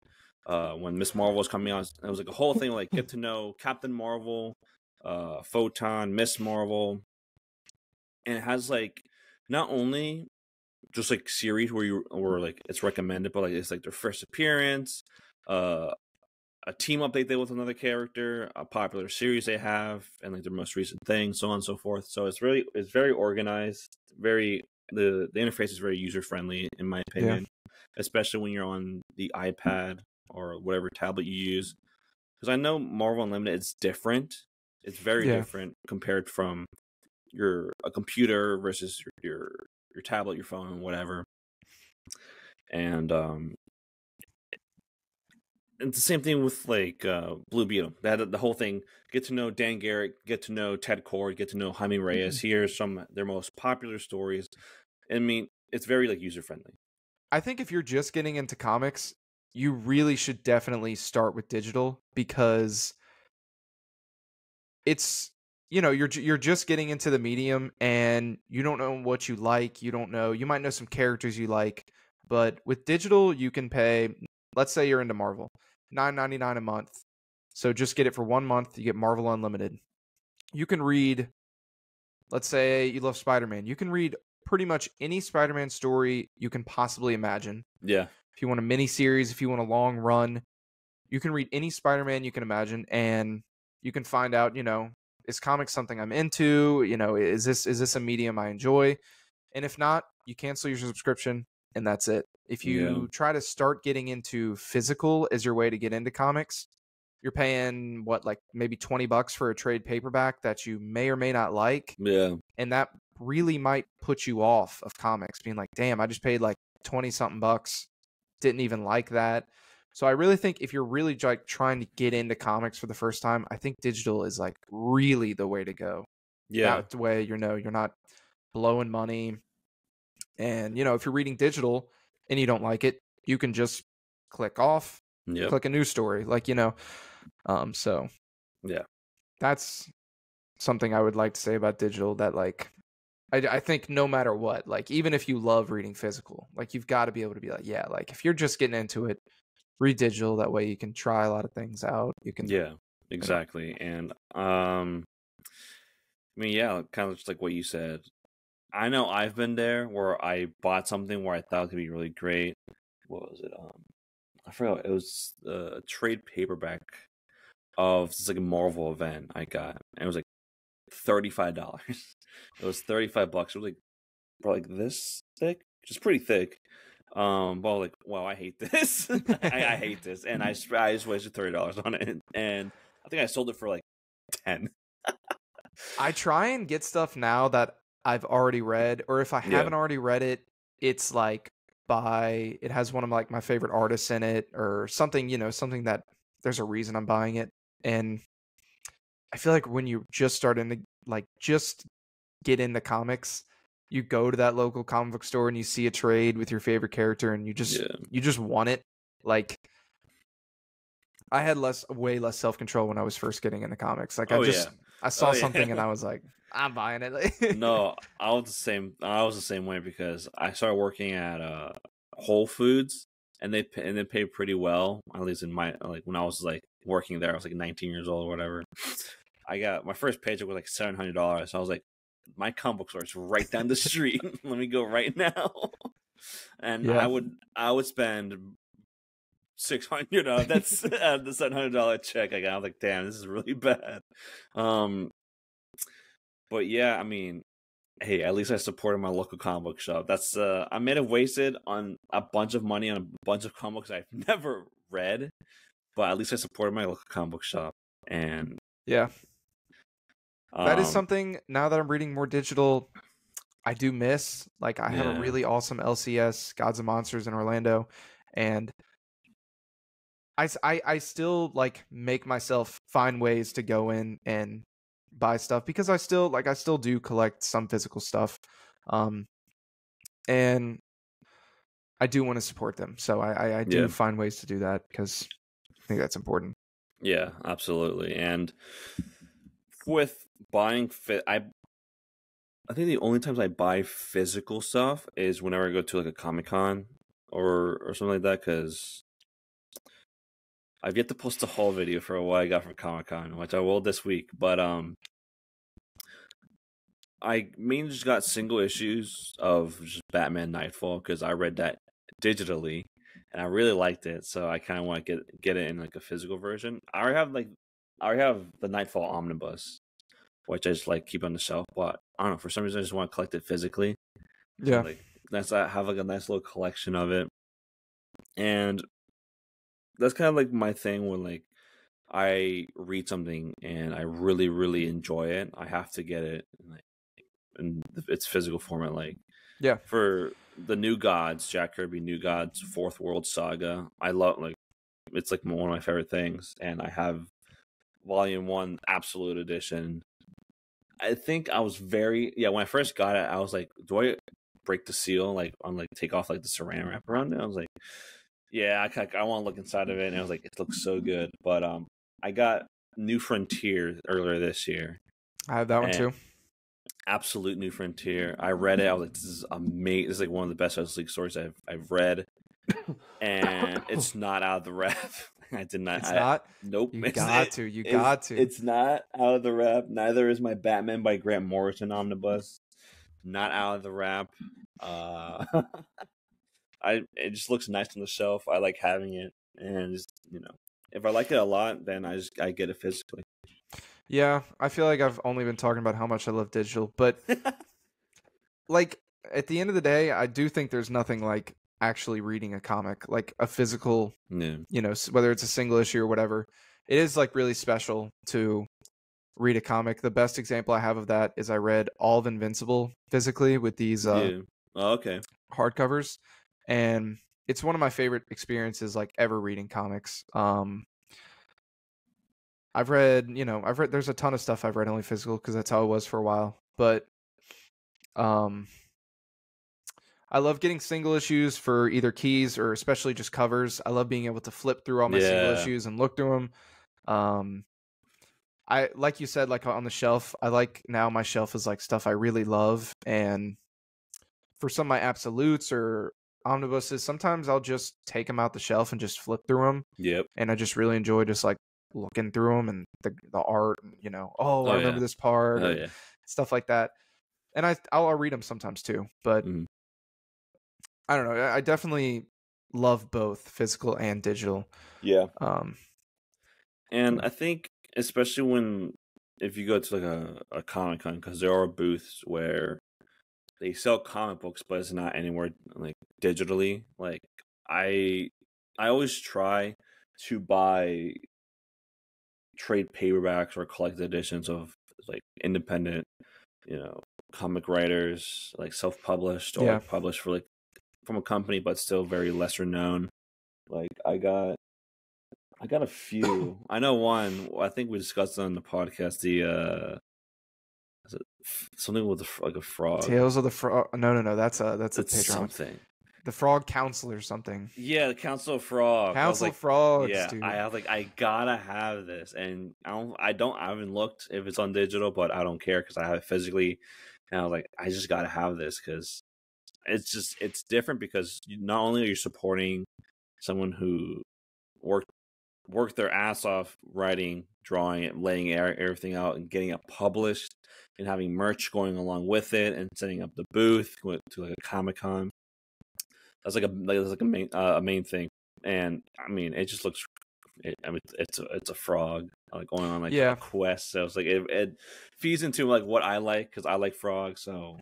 When Miss Marvel was coming out, it was like a whole thing like get to know Captain Marvel, Photon, Miss Marvel. And it has like not only just like series where like it's recommended, but like it's like their first appearance, a team update they with another character, a popular series they have, and like their most recent thing, so on and so forth. So it's very organized, the interface is very user friendly in my opinion, especially when you're on the iPad or whatever tablet you use. Because I know Marvel Unlimited is different. It's very different compared from a computer versus your tablet, your phone, whatever. And it's the same thing with like Blue Beetle. That the whole thing. Get to know Dan Garrett, get to know Ted Kord, get to know Jaime Reyes. Here's some of their most popular stories. I mean, it's very like user friendly. I think if you're just getting into comics, you really should definitely start with digital, because it's, you know, you're just getting into the medium and you don't know what you like. You might know some characters you like, but with digital, you can pay, let's say you're into Marvel, $9.99 a month. So just get it for 1 month. You get Marvel Unlimited. You can read, let's say you love Spider-Man. You can read pretty much any Spider-Man story you can possibly imagine. Yeah. If you want a mini series, if you want a long run, you can read any Spider-Man you can imagine, and you can find out, you know, is comics something I'm into? You know, is this a medium I enjoy? And if not, you cancel your subscription and that's it. If you try to start getting into physical as your way to get into comics, you're paying what, like maybe $20 for a trade paperback that you may or may not like. Yeah. And that really might put you off of comics, being like, damn, I just paid like 20 something bucks. Didn't even like that. So I really think if you're really like trying to get into comics for the first time, I think digital is like really the way to go. Yeah. That way, you're not blowing money. And, if you're reading digital and you don't like it, you can just click off, click a new story. Like, so yeah, that's something I would like to say about digital, that like, I think no matter what, like even if you love reading physical, like you've got to be able to be like, yeah, like if you're just getting into it, read digital. That way you can try a lot of things out. You can, yeah, exactly. And I mean, yeah, kind of just like what you said. I know I've been there where I bought something where I thought it could be really great. What was it? I forgot. It was a trade paperback of this like a Marvel event I got, and it was like $35. It was $35. It was like probably like this thick, just pretty thick. Well, like, wow, I hate this. I hate this, and I just wasted $30 on it, and I think I sold it for like 10. I try and get stuff now that I've already read, or if I haven't already read it, it's like it has one of like my favorite artists in it, or something, something that there's a reason I'm buying it. And I feel like when you just start into like just get into comics, you go to that local comic book store and you see a trade with your favorite character and you just want it. Like I had way less self-control when I was first getting into comics. Like I saw something and I was like, I'm buying it. No, I was the same way because I started working at Whole Foods, and they pay pretty well. At least in my like when I was like working there, I was like 19 years old or whatever. I got my first paycheck was like $700. So I was like, my comic book store is right down the street. Let me go right now. And I would spend $600. That's the $700 check I got. I was like, damn, this is really bad. But yeah, I mean, hey, at least I supported my local comic book shop. That's I may have wasted on a bunch of money on a bunch of comic books I've never read, but at least I supported my local comic book shop. And yeah, that is something now that I'm reading more digital, I do miss. Like I have a really awesome LCS, Gods and Monsters in Orlando, and I still like make myself find ways to go in and buy stuff because I still do collect some physical stuff, and I do want to support them. So I do find ways to do that because I think that's important. Yeah, absolutely. And with buying I think the only times I buy physical stuff is whenever I go to like a Comic-Con or something like that, because I've yet to post a haul video for what I got from Comic-Con, which I will this week. But I mainly just got single issues of just Batman Nightfall because I read that digitally and I really liked it, so I kind of want to get it in like a physical version. I already have the Nightfall omnibus, which I just like keep on the shelf, but I don't know, for some reason I just want to collect it physically. Yeah, so I have like a nice little collection of it, and that's kind of like my thing when like I read something and I really really enjoy it, I have to get it in its physical format. Like for the New Gods, Jack Kirby New Gods Fourth World Saga, I love, like, it's like one of my favorite things, and I have Volume 1 Absolute Edition. I think I was when I first got it, I was like, do I break the seal, like on like take off like the saran wrap around it? I was like, yeah, I want to look inside of it, and I was like, it looks so good. But I got New Frontier earlier this year. I have that one too. Absolute New Frontier. I read it. I was like, this is amazing. This is like one of the best Justice League stories I've read, and it's not out of the wrap. I did not. It's not. Nope. You got to. It's not out of the wrap. Neither is my Batman by Grant Morrison omnibus. Not out of the wrap. It just looks nice on the shelf. I like having it, and just, if I like it a lot, then I get it physically. Yeah, I feel like I've only been talking about how much I love digital, but like at the end of the day, I do think there's nothing like actually reading a comic, like a physical, whether it's a single issue or whatever. it is like really special to read a comic. The best example I have of that is I read all of Invincible physically with these Yeah. Oh, okay. hardcovers, and it's one of my favorite experiences like ever reading comics. I've read there's a ton of stuff I've read only physical because that's how it was for a while, but um I love getting single issues for either keys or especially just covers. I love being able to flip through all my single Yeah. issues and look through them. I like you said, like on the shelf, I like now my shelf is like stuff I really love, and for some of my absolutes or omnibuses, sometimes I'll just take them out the shelf and just flip through them, Yep. and I just really enjoy just like looking through them and the art, and oh, I remember yeah. this part Oh and yeah. stuff like that. And I'll read them sometimes too, but Mhm. I don't know. I definitely love both physical and digital. Yeah. Um, And I think especially if you go to like a Comic Con, because there are booths where they sell comic books, but it's not anywhere like digitally. Like I always try to buy trade paperbacks or collected editions of like independent, comic writers, like self-published or yeah, like published for like from a company but still very lesser known. Like I got a few. I know one. I think we discussed it on the podcast. Is it something with like a frog? Tales of the Frog. No. That's a It's Patreon. something. The Frog Counselor something. Yeah, the Council of Frog. I was Council like, of Frogs, yeah, dude. I gotta have this, and I haven't looked if it's on digital, but I don't care because I have it physically, and I was like, I just gotta have this because it's different because not only are you supporting someone who worked their ass off writing, drawing it, laying everything out, and getting it published, and having merch going along with it, and setting up the booth to like a Comic-Con. That's like a main thing, and I mean it just looks. It's a frog like going on like Yeah. a quest. So it's like it feeds into like what I like because I like frogs. So,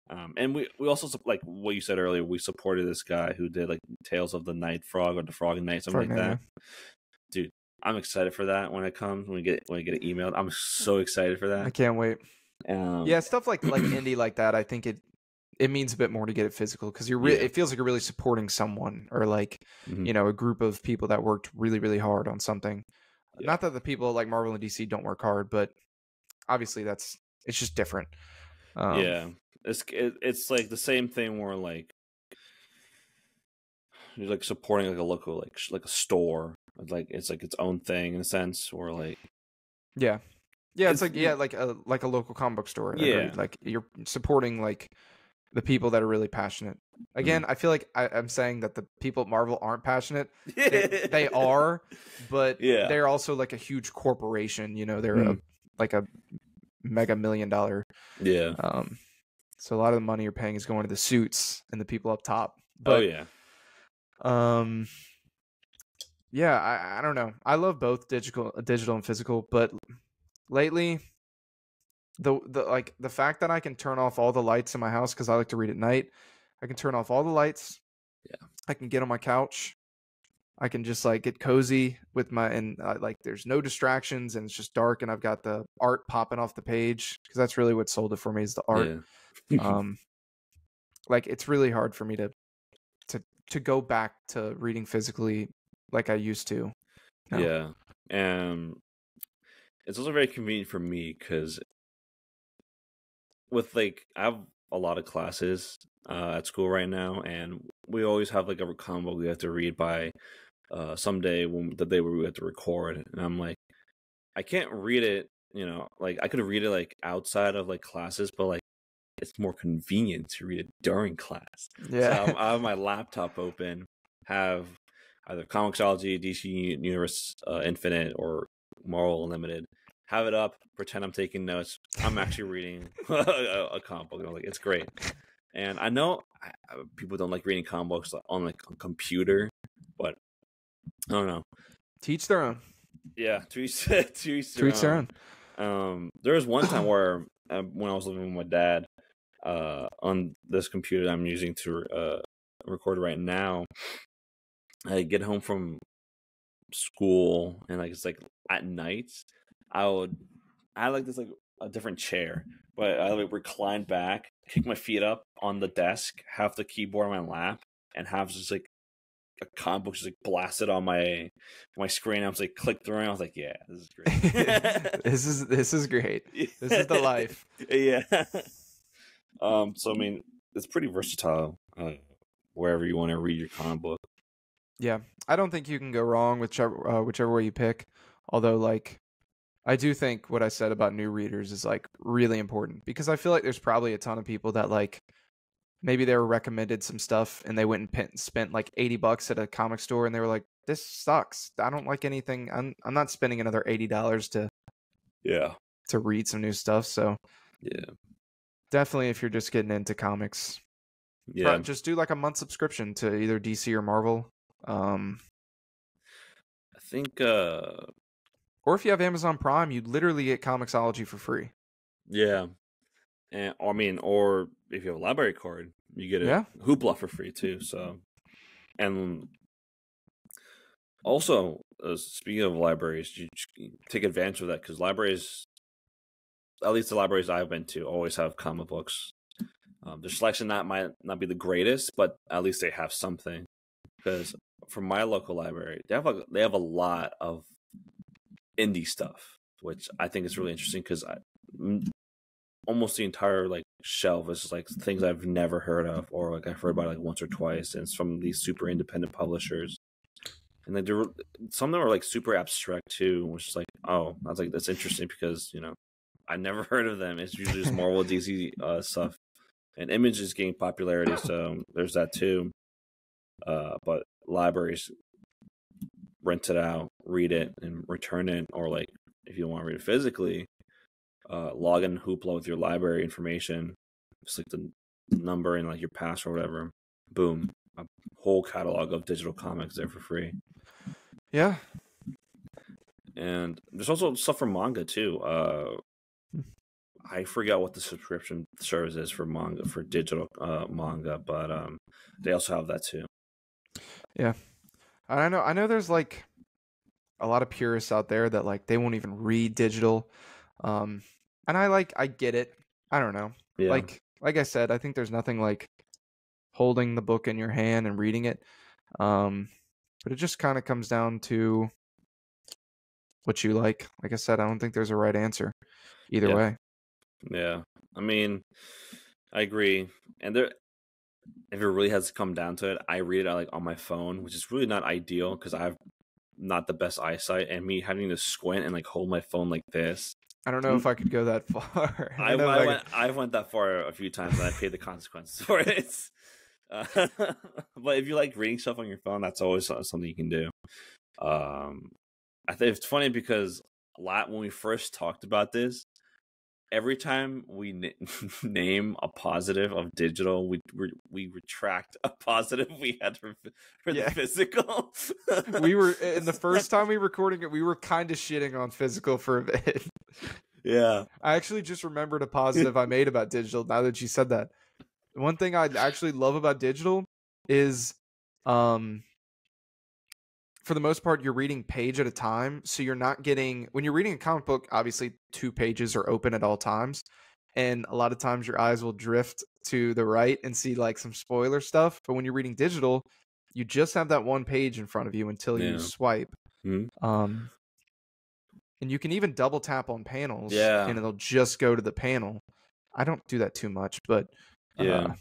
and we also like what you said earlier. We supported this guy who did like Tales of the Night Frog or the Frog and Night, something Frog like Night, that. Dude, I'm excited for that when it comes. When I get it emailed, I'm so excited for yeah. that. I can't wait. Yeah, stuff like indie like that. I think it means a bit more to get it physical because it feels like you're really supporting someone or like a group of people that worked really really hard on something. Yeah. Not that the people like Marvel and DC don't work hard, but obviously it's just different. Yeah, it's like the same thing where like you're like supporting like a local like a store, like it's like its own thing in a sense, or like yeah, it's like like a local comic book store. Yeah. Agreed. Like you're supporting like the people that are really passionate. Again, I feel like I'm saying that the people at Marvel aren't passionate. They are, but Yeah. they're also like a huge corporation. They're like a mega $1 million. Yeah. So a lot of the money you're paying is going to the suits and the people up top. Oh But yeah. yeah, I don't know. I love both digital and physical, but lately the fact that I can turn off all the lights in my house because I like to read at night. I can turn off all the lights. Yeah. I can get on my couch. I can just like get cozy with like there's no distractions and it's just dark and I've got the art popping off the page because that's really what sold it for me is the art. Yeah. Like it's really hard for me to go back to reading physically like I used to. No. Yeah. And it's also very convenient for me because with like I have a lot of classes at school right now, and we always have like a combo we have to read by someday the day where we have to record, and I'm like, I can't read it, like I could read it like outside of like classes, but like it's more convenient to read it during class. Yeah. So I have my laptop open, have either Comixology, DC Universe Infinite, or Marvel Unlimited. Have it up, pretend I'm taking notes. I'm actually reading a comic book. Like it's great. And I know people don't like reading comic books on like a computer, but I don't know. Teach their own. Yeah, to each their own. There was one time where when I was living with my dad, on this computer that I'm using to record right now, I get home from school, and like it's like at night, I had like this like a different chair, but I like recline back, kick my feet up on the desk, have the keyboard on my lap, and have just like a comic book just like blasted on my screen. I was like click through, and I was like, yeah, this is great. This is great. This is the life. Yeah. So I mean, it's pretty versatile. Wherever you want to read your comic book. Yeah, I don't think you can go wrong with whichever way you pick. Although, like, I do think what I said about new readers is like really important, because I feel like there's probably a ton of people that like maybe they were recommended some stuff and they went and spent like $80 at a comic store and they were like, this sucks. I don't like anything. I'm not spending another $80 to read some new stuff. So yeah, definitely if you're just getting into comics, just do like a month subscription to either DC or Marvel. I think or if you have Amazon Prime, you literally get Comixology for free. Yeah. And or if you have a library card, you get a Hoopla for free too. So, and also speaking of libraries, you take advantage of that, because libraries, at least the libraries I've been to, always have comic books. Their selection might not be the greatest, but at least they have something. Because from my local library, they have a lot of indie stuff, which I think is really interesting, because almost the entire like shelf is like things I've never heard of, or like I've heard about like once or twice, and it's from these super independent publishers. And then some of them are like super abstract too, which is like, oh, I was like, that's interesting, because I never heard of them. It's usually just Marvel, DC stuff, and Image is gaining popularity, so there's that too. But libraries rent it out, read it, and return it, or like if you don't want to read it physically, log in Hoopla with your library information, just like the number and like your password or whatever. Boom, a whole catalog of digital comics there for free. Yeah. And there's also stuff for manga too. I forgot what the subscription service is for manga, for digital manga, but they also have that too. Yeah. I know there's like a lot of purists out there that like they won't even read digital. And I get it. I don't know. Yeah. Like I said, I think there's nothing like holding the book in your hand and reading it. But it just kind of comes down to what you like. Like I said, I don't think there's a right answer either way. Yeah. I mean, I agree. And if it really has to come down to it, I read it like on my phone, which is really not ideal, because I've not the best eyesight, and me having to squint and like hold my phone like this. I don't know if I could go that far. I went that far a few times, and I paid the consequences for it. But if you like reading stuff on your phone, that's always something you can do. I think it's funny because when we first talked about this, every time we name a positive of digital, we retract a positive we had for the physical. We were in the first time we recording it, we were kind of shitting on physical for a bit. Yeah, I actually just remembered a positive I made about digital now that you said that. One thing I actually love about digital is, for the most part, you're reading page at a time. So you're not getting, when you're reading a comic book, obviously 2 pages are open at all times. And a lot of times your eyes will drift to the right and see like some spoiler stuff. But when you're reading digital, you just have that 1 page in front of you until you swipe. Mm-hmm. And you can even double tap on panels and it'll just go to the panel. I don't do that too much, but I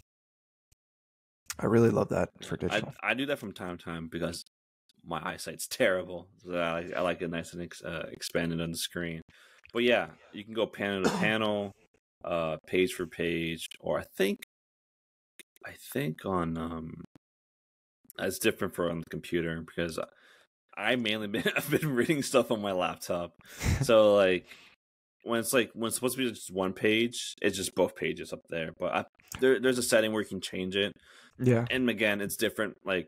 really love that for digital. I do that from time to time because my eyesight's terrible. So I like it nice and expanded on the screen. But yeah, you can go panel to panel, page for page, or I think on it's different for on the computer, because I mainly I've been reading stuff on my laptop. So like when it's supposed to be just 1 page, it's just both pages up there. But there's a setting where you can change it. Yeah. And again, it's different like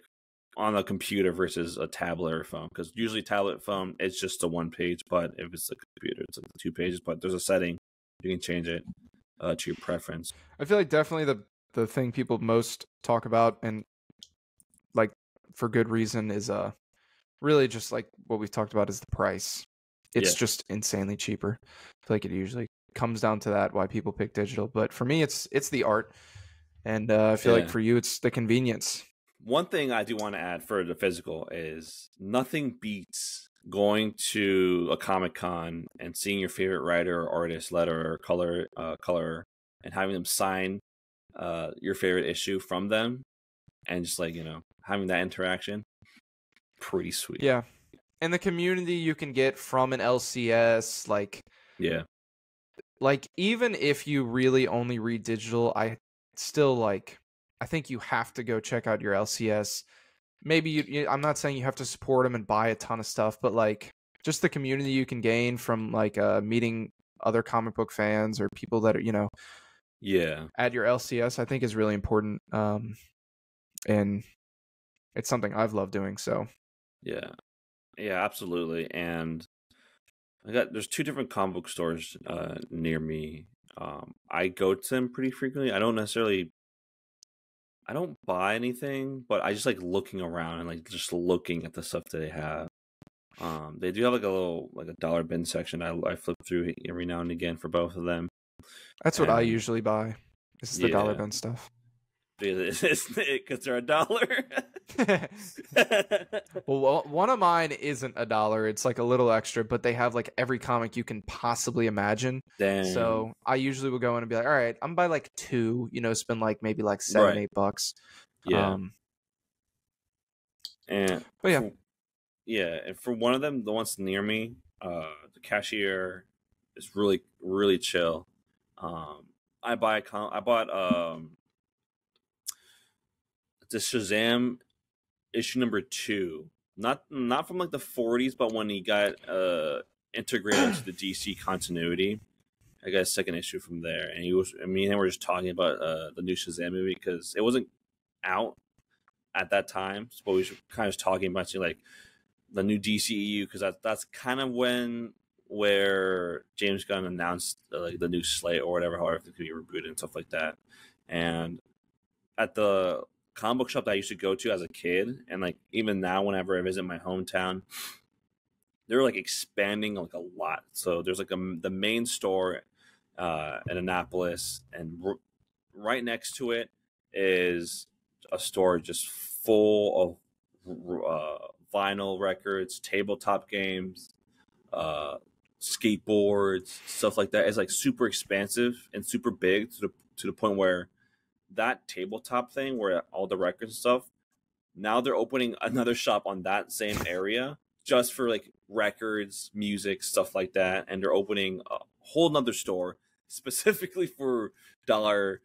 on a computer versus a tablet or phone, because usually tablet phone it's just a 1 page, but if it's a computer it's like 2 pages. But there's a setting you can change it to your preference. I feel like definitely the thing people most talk about, and like for good reason, is really just like what we've talked about is the price. It's Yeah. just insanely cheaper. I feel like it usually comes down to that, why people pick digital. But for me, it's the art, and I feel like Yeah. for you, it's the convenience. One thing I do want to add for the physical is nothing beats going to a Comic-Con and seeing your favorite writer or artist, letter or color, and having them sign your favorite issue from them, and just like, you know, having that interaction. Pretty sweet. Yeah. And the community you can get from an LCS, Yeah. like even if you really only read digital, I still like, I think you have to go check out your LCS. Maybe I'm not saying you have to support them and buy a ton of stuff, but like just the community you can gain from like meeting other comic book fans or people that are, Yeah. at your LCS, I think is really important. And it's something I've loved doing. So Yeah. Yeah, absolutely. And there's two different comic book stores near me. I go to them pretty frequently. I don't buy anything, but I just like looking around and like just looking at the stuff that they have. They do have like a little like a dollar bin section. I flip through every now and again for both of them. that's what I And usually buy. This is the dollar yeah, bin stuff. because they're $1. Well, one of mine isn't $1. It's like a little extra, but they have like every comic you can possibly imagine. Dang. So I usually will go in and be like, all right, I'm buy like two, spend like maybe like Right. $7-8. Yeah. And But yeah. and for one of them, the ones near me, the cashier is really, really chill. I bought the Shazam issue number 2, not from like the 40s, but when he got integrated into the DC continuity. I got a second issue from there, and me and him were just talking about the new Shazam movie because it wasn't out at that time, but we were kind of talking about like the new DCEU because that's kind of where James Gunn announced like the new slate or whatever, however it could be rebooted and stuff like that. And at the comic book shop that I used to go to as a kid, and like even now, whenever I visit my hometown, they're like expanding like a lot. So there's like the main store in Annapolis, and right next to it is a store just full of vinyl records, tabletop games, skateboards, stuff like that. It's like super expansive and super big to the point where that tabletop thing, where all the records and stuff, now they're opening another shop on that same area just for like records, music, stuff like that, and they're opening a whole nother store specifically for dollar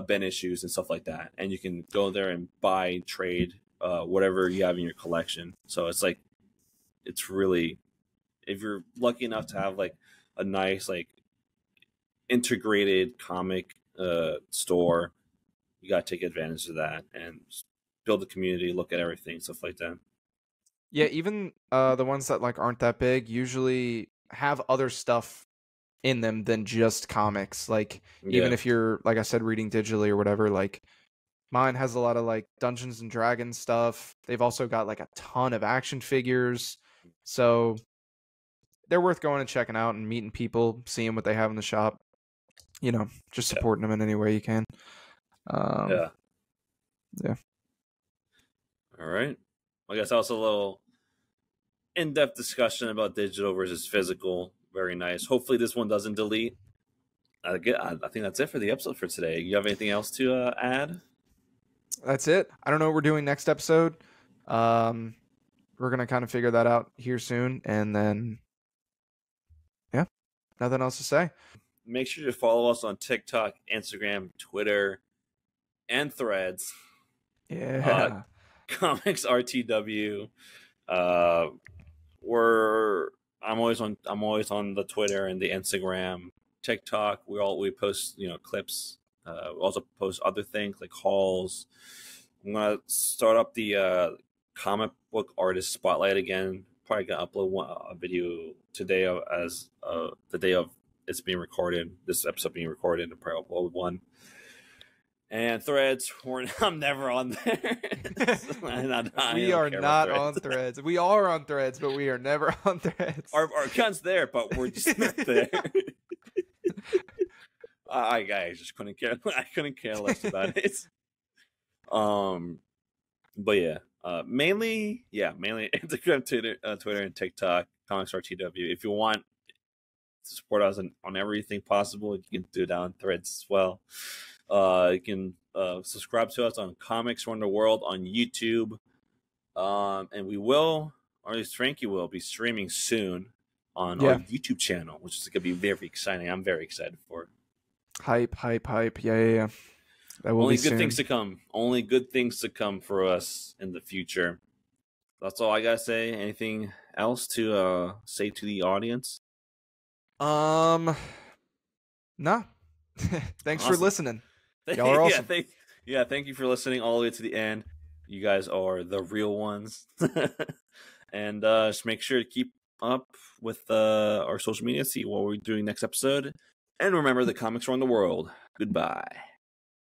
bin issues and stuff like that, and you can go there and buy, trade whatever you have in your collection. So it's like, it's really, if you're lucky enough to have like a nice like integrated comic store, you got to take advantage of that and build a community, look at everything, stuff like that. Yeah, even the ones that like aren't that big usually have other stuff in them than just comics. Like even if you're, like I said, reading digitally or whatever, like mine has a lot of like Dungeons and Dragons stuff. They've also got like a ton of action figures. So they're worth going and checking out and meeting people, seeing what they have in the shop. Just supporting them in any way you can. Yeah. All right. I guess also a little in-depth discussion about digital versus physical. Very nice. Hopefully this one doesn't delete. I think that's it for the episode for today. You have anything else to add? That's it. I don't know what we're doing next episode. We're going to kind of figure that out here soon. And then, yeah, nothing else to say. Make sure to follow us on TikTok, Instagram, Twitter, and Threads. Yeah. Comics RTW. I'm always on the Twitter and the Instagram, TikTok. We post clips. We also post other things like hauls. I'm gonna start up the comic book artist spotlight again. Probably gonna upload a video today as the day of it's being recorded. This episode being recorded, and probably upload one. And Threads, I'm never on there. We are not on Threads. We are on Threads, but we are never on Threads. Our account's there, but we're just not there. I just couldn't care. I couldn't care less about it. But yeah, mainly Instagram, Twitter, and TikTok. Comics RTW. If you want to support us on everything possible, you can do that on Threads as well. You can subscribe to us on Comics Around the World on YouTube, and we will, or at least Frankie will, be streaming soon on our YouTube channel, which is going to be very exciting. I'm very excited for it. Hype. Yeah. That will Only be good soon. things to come. Only good things to come for us in the future. That's all I gotta say. Anything else to say to the audience? No. Thanks for listening. Y'all are awesome. Thank you for listening all the way to the end. You guys are the real ones. And just make sure to keep up with our social media, see what we're doing next episode. And remember, the comics around the world. Goodbye.